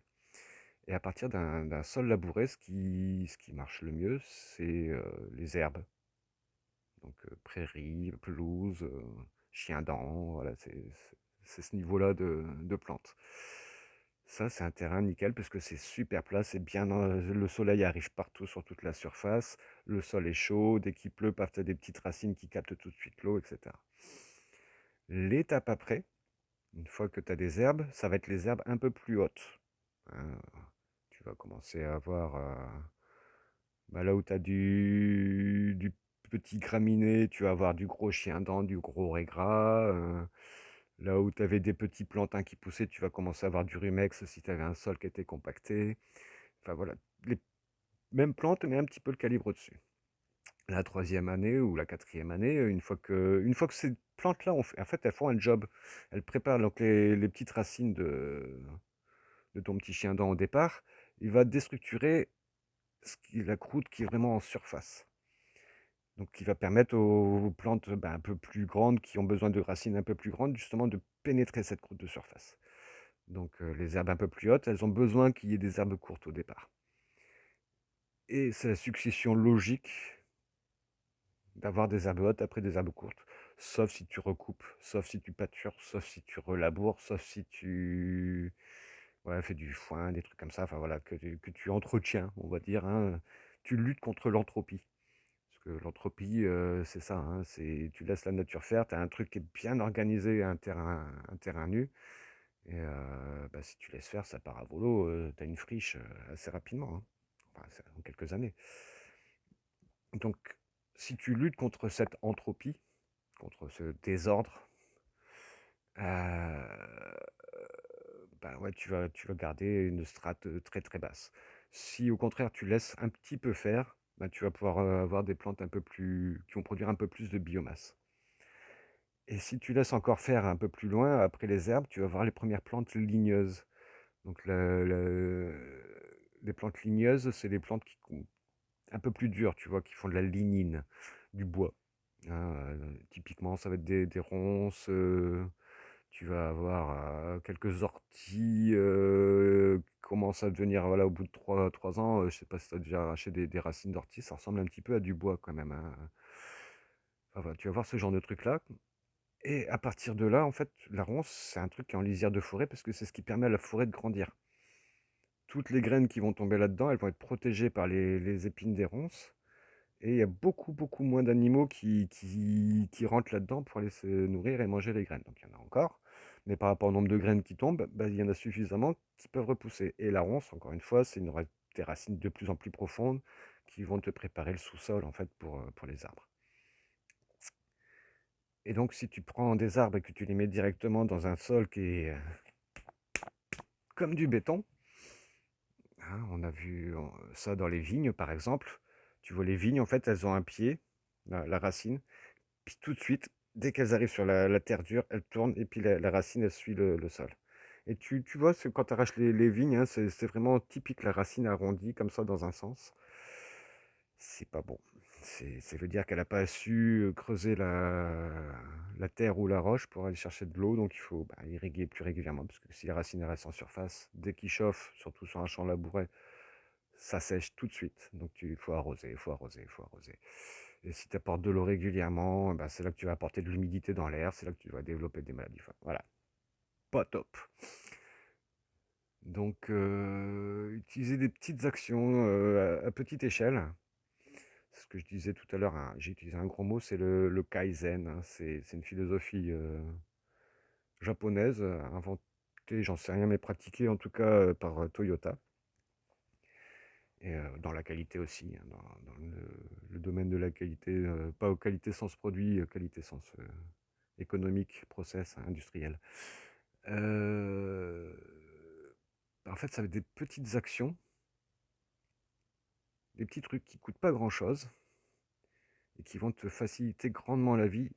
Et à partir d'un sol labouré, ce qui marche le mieux, c'est les herbes. Donc prairies, pelouses, chiens-dents, voilà, c'est ce niveau-là de plantes. Ça, c'est un terrain nickel parce que c'est super plat, c'est bien, le soleil arrive partout sur toute la surface, le sol est chaud, dès qu'il pleut, paf, t'as des petites racines qui captent tout de suite l'eau, etc. L'étape après, une fois que tu as des herbes, ça va être les herbes un peu plus hautes, hein. Tu vas commencer à avoir, là où tu as du petit graminé, tu vas avoir du gros chien-dent, du gros raiggras. Là où tu avais des petits plantains qui poussaient, tu vas commencer à avoir du rumex si tu avais un sol qui était compacté. Enfin voilà, les mêmes plantes, mais un petit peu le calibre au-dessus. La 3e année ou la 4e année, une fois que ces plantes-là, en fait, elles font un job. Elles préparent donc les petites racines de ton petit chien-dent au départ. Il va déstructurer la croûte qui est vraiment en surface. Donc qui va permettre aux plantes un peu plus grandes, qui ont besoin de racines un peu plus grandes, justement de pénétrer cette croûte de surface. Donc les herbes un peu plus hautes, elles ont besoin qu'il y ait des herbes courtes au départ. Et c'est la succession logique d'avoir des herbes hautes après des herbes courtes. Sauf si tu recoupes, sauf si tu pâtures, sauf si tu relaboures, sauf si tu fais du foin, des trucs comme ça, enfin voilà, que tu entretiens, on va dire, hein. Tu luttes contre l'entropie. Parce que l'entropie, c'est ça, hein, tu laisses la nature faire, tu as un truc qui est bien organisé, un terrain nu, et si tu laisses faire, ça part à volo, tu as une friche assez rapidement, hein. Enfin, en quelques années. Donc, si tu luttes contre cette entropie, contre ce désordre, ouais, tu vas garder une strate très très basse. Si au contraire tu laisses un petit peu faire, tu vas pouvoir avoir des plantes qui vont produire un peu plus de biomasse. Et si tu laisses encore faire un peu plus loin, après les herbes, tu vas voir les premières plantes ligneuses. Donc les plantes ligneuses, c'est les plantes qui sont un peu plus dures, tu vois, qui font de la lignine, du bois. Hein, typiquement, ça va être des ronces, tu vas avoir quelques orties qui commencent à devenir, voilà, au bout de 3 ans, je sais pas si tu as déjà arraché des racines d'ortie, ça ressemble un petit peu à du bois quand même. Hein. Enfin, voilà, tu vas voir ce genre de truc-là. Et à partir de là, en fait, la ronce, c'est un truc qui est en lisière de forêt parce que c'est ce qui permet à la forêt de grandir. Toutes les graines qui vont tomber là-dedans, elles vont être protégées par les épines des ronces. Et il y a beaucoup, beaucoup moins d'animaux qui rentrent là-dedans pour aller se nourrir et manger les graines. Donc il y en a encore, mais par rapport au nombre de graines qui tombent, bah, il y en a suffisamment qui peuvent repousser. Et la ronce, encore une fois, c'est des racines de plus en plus profondes qui vont te préparer le sous-sol en fait pour les arbres. Et donc si tu prends des arbres et que tu les mets directement dans un sol qui est comme du béton, hein, on a vu ça dans les vignes par exemple. Tu vois les vignes, en fait, elles ont un pied, la racine. Puis tout de suite, dès qu'elles arrivent sur la terre dure, elles tournent et puis la racine, elle suit le sol. Et tu vois, quand tu arraches les vignes, hein, c'est vraiment typique, la racine arrondie comme ça dans un sens. C'est pas bon. Ça veut dire qu'elle n'a pas su creuser la terre ou la roche pour aller chercher de l'eau, donc il faut irriguer plus régulièrement, parce que si la racine reste en surface, dès qu'il chauffe, surtout sur un champ labouré, ça sèche tout de suite. Donc il faut arroser, il faut arroser, il faut arroser. Et si tu apportes de l'eau régulièrement, ben, c'est là que tu vas apporter de l'humidité dans l'air, c'est là que tu vas développer des maladies. Enfin, voilà, pas top. Donc, utiliser des petites actions à petite échelle. C'est ce que je disais tout à l'heure, hein, j'ai utilisé un gros mot, c'est le kaizen. Hein. C'est une philosophie japonaise, inventée, j'en sais rien, mais pratiquée en tout cas par Toyota. Et dans la qualité aussi, hein, dans le domaine de la qualité, pas aux qualité sens produit, qualité sens économique, process, hein, industriel. Euh, En fait, ça va être des petites actions, des petits trucs qui coûtent pas grand-chose et qui vont te faciliter grandement la vie.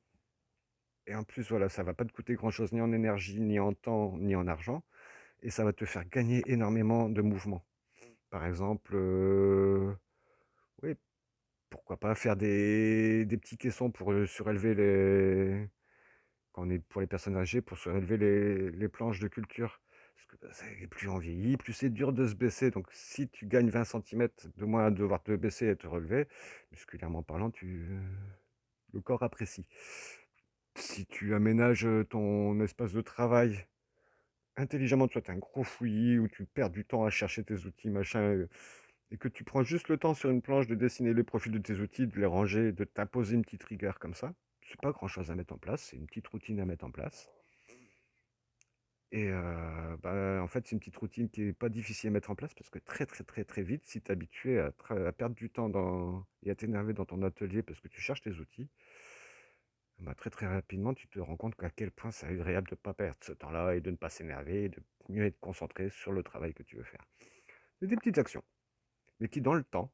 Et en plus, voilà, ça va pas te coûter grand-chose ni en énergie, ni en temps, ni en argent. Et ça va te faire gagner énormément de mouvement. Par exemple, oui, pourquoi pas faire des petits caissons pour surélever quand on est pour les personnes âgées, pour surélever les planches de culture. Parce que plus on vieillit, plus c'est dur de se baisser. Donc si tu gagnes 20 centimètres de moins à devoir te baisser et te relever, musculairement parlant, le corps apprécie. Si tu aménages ton espace de travail intelligemment, tu es un gros fouillis où tu perds du temps à chercher tes outils, machin, et que tu prends juste le temps sur une planche de dessiner les profils de tes outils, de les ranger, de t'imposer une petite rigueur comme ça. C'est pas grand chose à mettre en place, c'est une petite routine à mettre en place. Et en fait, c'est une petite routine qui est pas difficile à mettre en place parce que très, très, très, très vite, si tu es habitué à perdre du temps et à t'énerver dans ton atelier parce que tu cherches tes outils, bah, très, très rapidement, tu te rends compte qu'à quel point c'est agréable de ne pas perdre ce temps-là et de ne pas s'énerver et de mieux être concentré sur le travail que tu veux faire. C'est des petites actions, mais qui, dans le temps,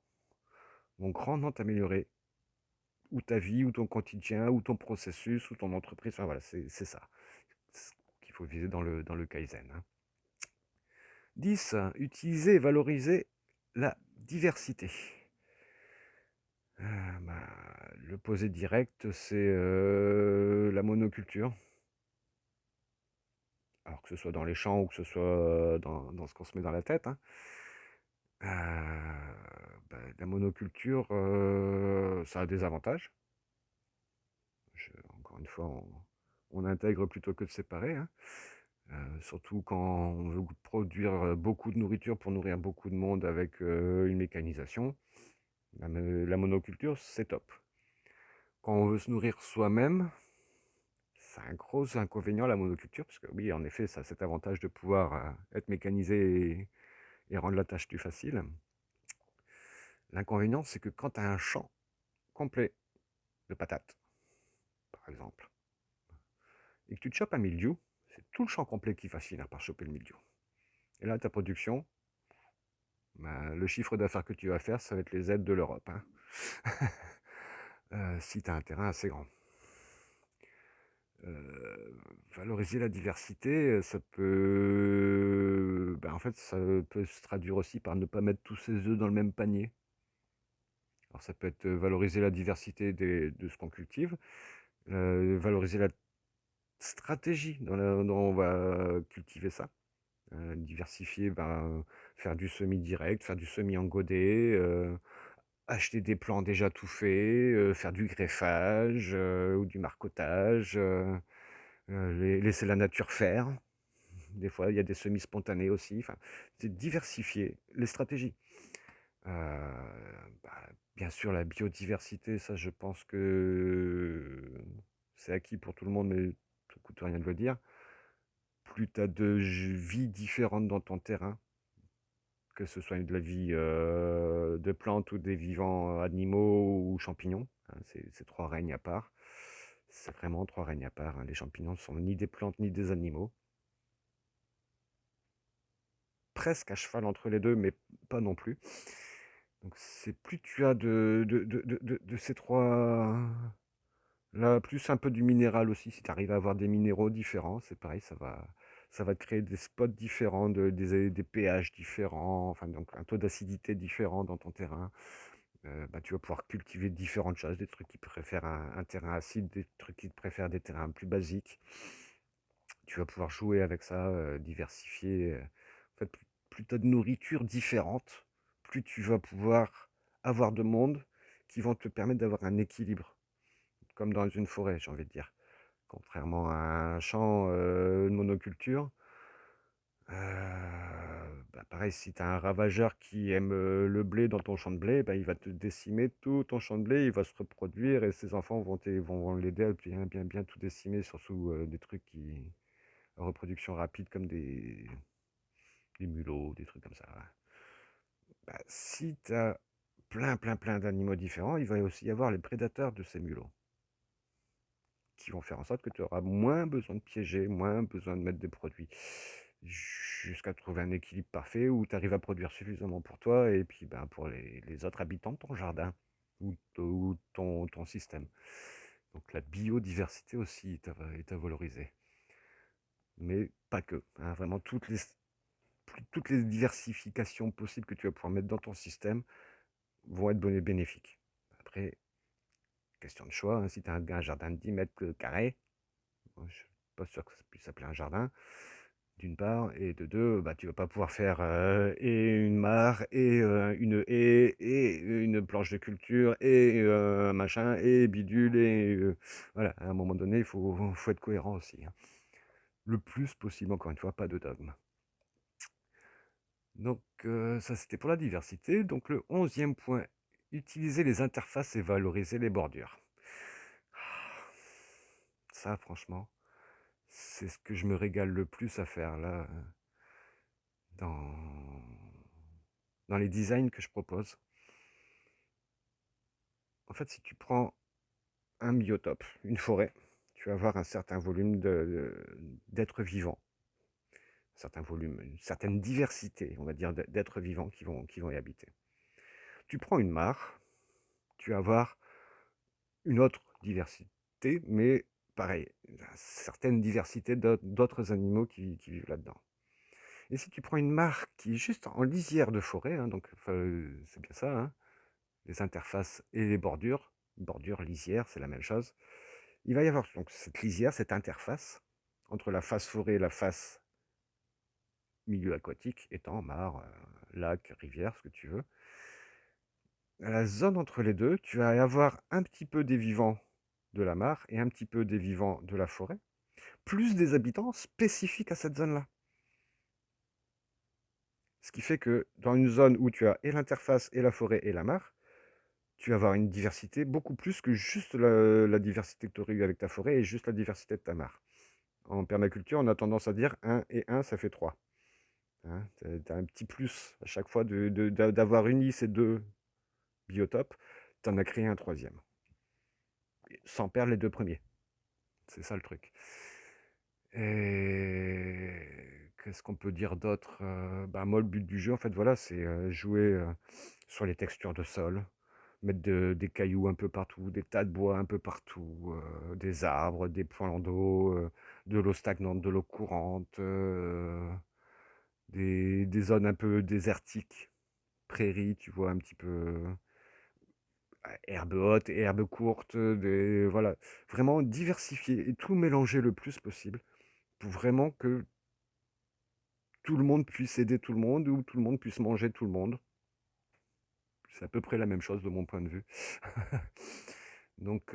vont grandement t'améliorer ou ta vie, ou ton quotidien, ou ton processus, ou ton entreprise. Enfin voilà, c'est ça qu'il faut viser dans le Kaizen. Hein. 10. Utiliser et valoriser la diversité. Bah, le posé direct, c'est la monoculture. Alors que ce soit dans les champs ou que ce soit dans ce qu'on se met dans la tête. Hein. La monoculture, ça a des avantages. Encore une fois, on intègre plutôt que de séparer. Hein. Surtout quand on veut produire beaucoup de nourriture pour nourrir beaucoup de monde avec une mécanisation. La monoculture, c'est top. Quand on veut se nourrir soi-même, c'est un gros inconvénient la monoculture, parce que oui, en effet, ça a cet avantage de pouvoir être mécanisé et rendre la tâche plus facile. L'inconvénient, c'est que quand tu as un champ complet de patates, par exemple, et que tu te chopes un mildiou, c'est tout le champ complet qui va finir par choper le mildiou. Et là, ta production, le chiffre d'affaires que tu vas faire, ça va être les aides de l'Europe. Hein. Si tu as un terrain assez grand. Valoriser la diversité, ça peut en fait, ça peut se traduire aussi par ne pas mettre tous ses œufs dans le même panier. Alors ça peut être valoriser la diversité de ce qu'on cultive, valoriser la stratégie dont on va cultiver ça, diversifier, ben, faire du semi-direct, faire du semi en godet, acheter des plants déjà tout faits, faire du greffage ou du marcottage, laisser la nature faire. Des fois, il y a des semis spontanés aussi. Enfin, c'est diversifier les stratégies. Euh, bah, bien sûr, la biodiversité, ça, je pense que c'est acquis pour tout le monde, mais ça coûte rien de le dire. Plus tu as de vies différentes dans ton terrain, que ce soit de la vie de plantes ou des vivants animaux ou champignons, hein, c'est trois règnes à part. C'est vraiment trois règnes à part, hein. Les champignons ne sont ni des plantes ni des animaux. Presque à cheval entre les deux, mais pas non plus. Donc c'est plus tu as de ces trois... Là, plus un peu du minéral aussi, si tu arrives à avoir des minéraux différents, c'est pareil, ça va te créer des spots différents, des pH différents, enfin donc un taux d'acidité différent dans ton terrain. Bah, tu vas pouvoir cultiver différentes choses, des trucs qui préfèrent un terrain acide, des trucs qui préfèrent des terrains plus basiques. Tu vas pouvoir jouer avec ça, diversifier. En fait, plus tu as de nourriture différente, plus tu vas pouvoir avoir de monde qui vont te permettre d'avoir un équilibre, comme dans une forêt, j'ai envie de dire. Contrairement à un champ de monoculture, bah pareil, si tu as un ravageur qui aime le blé dans ton champ de blé, bah, il va te décimer tout ton champ de blé, il va se reproduire et ses enfants vont l'aider à bien tout décimer, surtout des trucs qui reproduction rapide comme des mulots, des trucs comme ça. Bah, si tu as plein d'animaux différents, il va aussi y avoir les prédateurs de ces mulots qui vont faire en sorte que tu auras moins besoin de piéger, moins besoin de mettre des produits, jusqu'à trouver un équilibre parfait où tu arrives à produire suffisamment pour toi et puis ben, pour les autres habitants de ton jardin ou ton système. Donc la biodiversité aussi est à valoriser. Mais pas que, hein, vraiment toutes les diversifications possibles que tu vas pouvoir mettre dans ton système vont être bénéfiques. Après, question de choix, hein, si tu as un jardin de 10 mètres carrés, je ne suis pas sûr que ça puisse s'appeler un jardin, d'une part, et de deux, bah, tu vas pas pouvoir faire et une mare, et une haie, et une planche de culture, et un machin, et bidule, et voilà, à un moment donné, il faut être cohérent aussi, hein. Le plus possible, encore une fois, pas de dogme. Donc ça c'était pour la diversité. Donc le 11e point, utiliser les interfaces et valoriser les bordures. Ça franchement, c'est ce que je me régale le plus à faire là dans, dans les designs que je propose. En fait, si tu prends un biotope, une forêt, tu vas avoir un certain volume d'êtres vivants, un certain volume, une certaine diversité, on va dire, d'êtres vivants qui vont y habiter. Tu prends une mare, tu vas avoir une autre diversité, mais pareil, une certaine diversité d'autres animaux qui vivent là-dedans. Et si tu prends une mare qui est juste en lisière de forêt, hein, donc c'est bien ça, hein, les interfaces et les bordures, lisière, c'est la même chose. Il va y avoir donc cette lisière, cette interface entre la face forêt et la face milieu aquatique, étang, mare, lac, rivière, ce que tu veux. À la zone entre les deux, tu vas avoir un petit peu des vivants de la mare et un petit peu des vivants de la forêt, plus des habitants spécifiques à cette zone-là. Ce qui fait que dans une zone où tu as et l'interface et la forêt et la mare, tu vas avoir une diversité beaucoup plus que juste la diversité que tu aurais eu avec ta forêt et juste la diversité de ta mare. En permaculture, on a tendance à dire 1 et 1, ça fait 3. Hein, tu as un petit plus à chaque fois d'avoir uni ces deux biotopes, tu en as créé un troisième, sans perdre les deux premiers. C'est ça le truc. Et qu'est-ce qu'on peut dire d'autre? Bah, moi, le but du jeu, en fait, voilà, c'est jouer sur les textures de sol, mettre des cailloux un peu partout, des tas de bois un peu partout, des arbres, des points d'eau, de l'eau stagnante, de l'eau courante, des zones un peu désertiques, prairies, tu vois, un petit peu herbe haute, herbe courte, voilà, vraiment diversifier et tout mélanger le plus possible pour vraiment que tout le monde puisse aider tout le monde ou tout le monde puisse manger tout le monde. C'est à peu près la même chose de mon point de vue. Donc,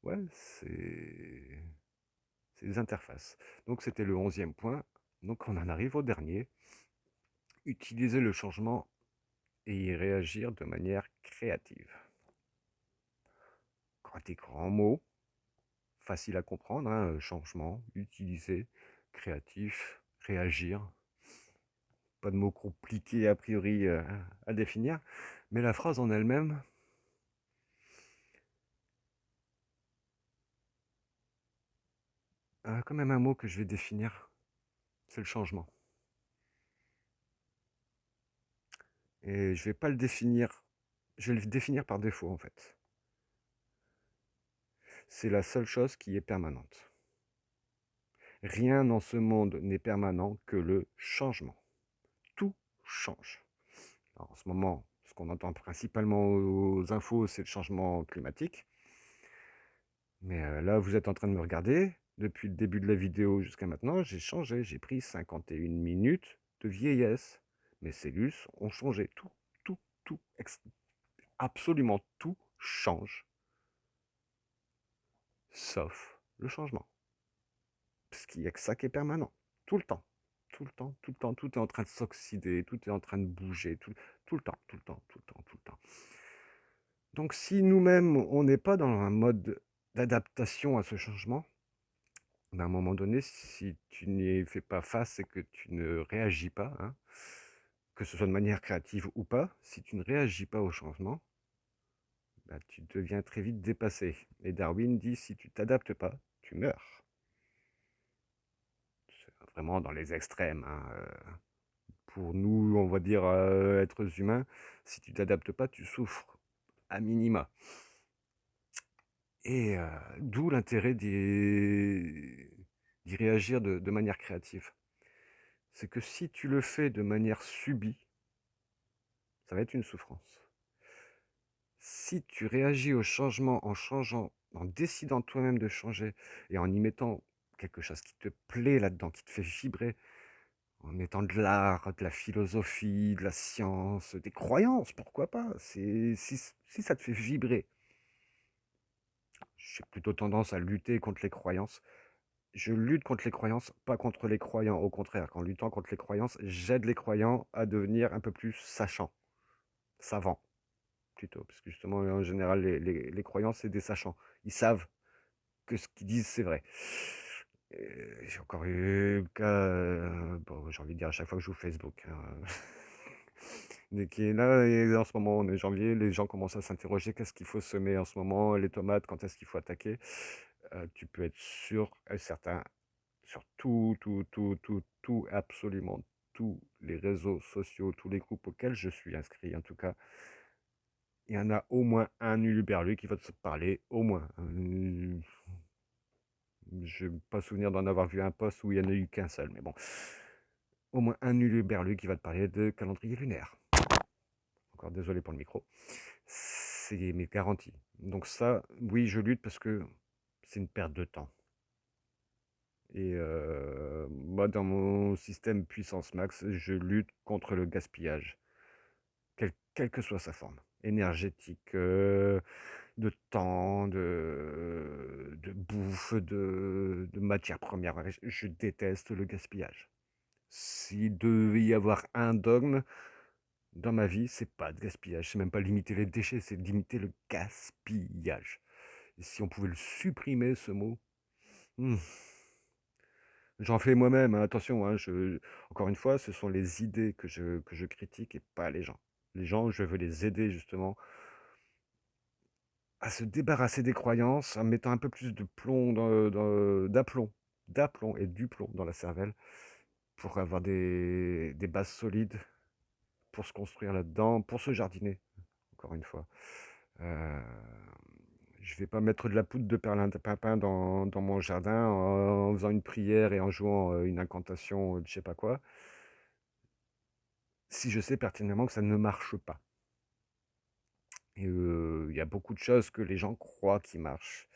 ouais, c'est les interfaces. Donc, c'était le 11e point. Donc, on en arrive au dernier. Utiliser le changement et y réagir de manière créative. Des grands mots, facile à comprendre, hein, changement, utiliser, créatif, réagir. Pas de mots compliqués a priori à définir, mais la phrase en elle-même, a quand même un mot que je vais définir, c'est le changement. Et je vais pas le définir, je vais le définir par défaut en fait. C'est la seule chose qui est permanente. Rien dans ce monde n'est permanent que le changement. Tout change. Alors, en ce moment, ce qu'on entend principalement aux infos, c'est le changement climatique. Mais là, vous êtes en train de me regarder. Depuis le début de la vidéo jusqu'à maintenant, j'ai changé. J'ai pris 51 minutes de vieillesse. Mes cellules ont changé. Tout, absolument tout change, sauf le changement. Parce qu'il n'y a que ça qui est permanent. Tout le temps. Tout le temps, tout le temps. Tout est en train de s'oxyder, tout est en train de bouger. Tout le temps, tout le temps, tout le temps, tout le temps. Donc si nous-mêmes, on n'est pas dans un mode d'adaptation à ce changement, à un moment donné, si tu n'y fais pas face et que tu ne réagis pas, hein, que ce soit de manière créative ou pas, si tu ne réagis pas au changement, bah, tu deviens très vite dépassé. Et Darwin dit, si tu t'adaptes pas, tu meurs. C'est vraiment dans les extrêmes. Hein. Pour nous, on va dire, êtres humains, si tu t'adaptes pas, tu souffres, à minima. Et d'où l'intérêt d'y réagir de manière créative. C'est que si tu le fais de manière subie, ça va être une souffrance. Si tu réagis au changement en changeant, en décidant toi-même de changer et en y mettant quelque chose qui te plaît là-dedans, qui te fait vibrer, en mettant de l'art, de la philosophie, de la science, des croyances, pourquoi pas, si ça te fait vibrer. J'ai plutôt tendance à lutter contre les croyances. Je lutte contre les croyances, pas contre les croyants. Au contraire, qu'en luttant contre les croyances, j'aide les croyants à devenir un peu plus sachants, savants plutôt. Parce que justement, en général, les croyants, c'est des sachants. Ils savent que ce qu'ils disent, c'est vrai. J'ai encore eu le cas, bon, j'ai envie de dire à chaque fois que je joue Facebook. Hein. Dès qu'il est là, et en ce moment, on est janvier, les gens commencent à s'interroger qu'est-ce qu'il faut semer en ce moment, les tomates, quand est-ce qu'il faut attaquer. Tu peux être sûr et certain sur tout, absolument tous les réseaux sociaux, tous les groupes auxquels je suis inscrit, en tout cas, il y en a au moins un uluberlu qui va te parler, au moins. Je n'ai pas souvenir d'en avoir vu un post où il n'y en a eu qu'un seul, mais bon. Au moins un uluberlu qui va te parler de calendrier lunaire. Encore désolé pour le micro. C'est mes garanties. Donc ça, oui, je lutte parce que c'est une perte de temps. Et moi, dans mon système puissance max, je lutte contre le gaspillage, quelle que soit sa forme, énergétique, de temps, de bouffe, de matières premières. Je déteste le gaspillage. S'il devait y avoir un dogme dans ma vie, c'est pas de gaspillage, c'est même pas limiter les déchets, c'est limiter le gaspillage. Et si on pouvait le supprimer, ce mot, hmm, j'en fais moi-même, hein, attention, hein, encore une fois, ce sont les idées que je critique et pas les gens. Les gens, je veux les aider justement à se débarrasser des croyances en mettant un peu plus de plomb, d'aplomb et du plomb dans la cervelle pour avoir des bases solides, pour se construire là-dedans, pour se jardiner, encore une fois. Euh, Je vais pas mettre de la poudre de perlimpinpin dans mon jardin en faisant une prière et en jouant une incantation, de je sais pas quoi, si je sais pertinemment que ça ne marche pas. Et il y a beaucoup de choses que les gens croient qui marchent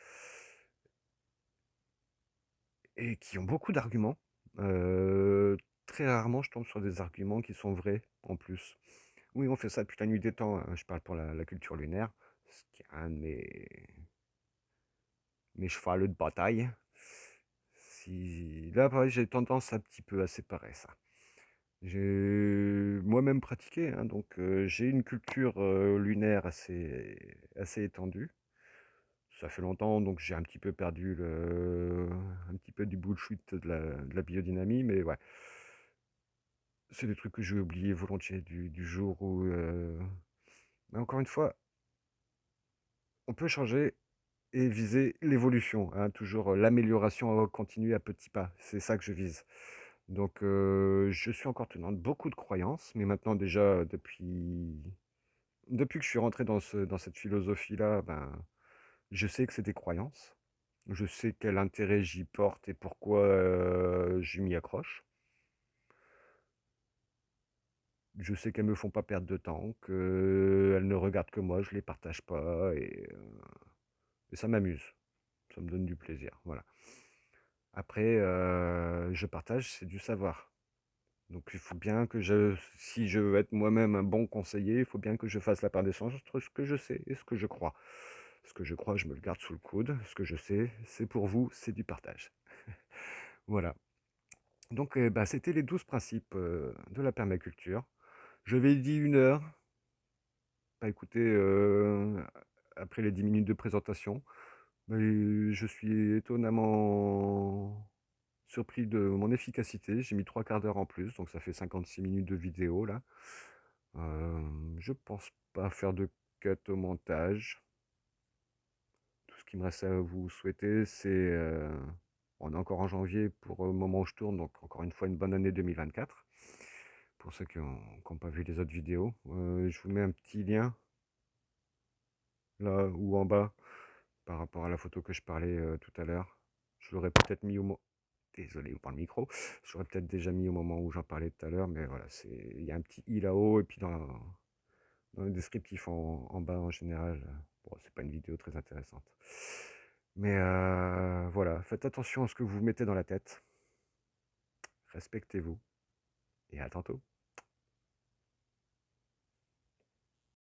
et qui ont beaucoup d'arguments. Très rarement, je tombe sur des arguments qui sont vrais en plus. Oui, on fait ça depuis la nuit des temps, hein. Je parle pour la culture lunaire, ce qui est un de mes chevals de bataille. Si... Là, pareil, j'ai tendance un petit peu à séparer ça. J'ai moi-même pratiqué, hein, donc j'ai une culture lunaire assez étendue. Ça fait longtemps, donc j'ai un petit peu perdu un petit peu du bullshit de la biodynamie, mais ouais. C'est des trucs que je vais oublier volontiers du jour où... Mais encore une fois, on peut changer et viser l'évolution, hein, toujours l'amélioration continue à petits pas. C'est ça que je vise. Donc, je suis encore tenant de beaucoup de croyances, mais maintenant déjà depuis que je suis rentré dans cette philosophie-là, ben, je sais que c'est des croyances. Je sais quel intérêt j'y porte et pourquoi je m'y accroche. Je sais qu'elles me font pas perdre de temps, qu'elles ne regardent que moi, je les partage pas et ça m'amuse. Ça me donne du plaisir, voilà. Après, je partage, c'est du savoir. Donc il faut bien que si je veux être moi-même un bon conseiller, il faut bien que je fasse la part des choses entre ce que je sais et ce que je crois. Ce que je crois, je me le garde sous le coude. Ce que je sais, c'est pour vous, c'est du partage. Voilà. Donc bah, c'était les 12 principes de la permaculture. Je vais dit 1 heure. Bah écoutez, après les 10 minutes de présentation, mais je suis étonnamment surpris de mon efficacité. J'ai mis 3/4 d'heure en plus, donc ça fait 56 minutes de vidéo là. Je pense pas faire de cut au montage. Tout ce qui me reste à vous souhaiter, c'est... on est encore en janvier pour le moment où je tourne, donc encore une fois une bonne année 2024. Pour ceux qui n'ont pas vu les autres vidéos. Je vous mets un petit lien là ou en bas par rapport à la photo que je parlais tout à l'heure. Je l'aurais peut-être mis au moment... Désolé pour le micro. Je l'aurais peut-être déjà mis au moment où j'en parlais tout à l'heure, mais voilà, il y a un petit i là-haut et puis dans le descriptif en bas en général. Bon, c'est pas une vidéo très intéressante. Mais voilà, faites attention à ce que vous mettez dans la tête. Respectez-vous et à tantôt.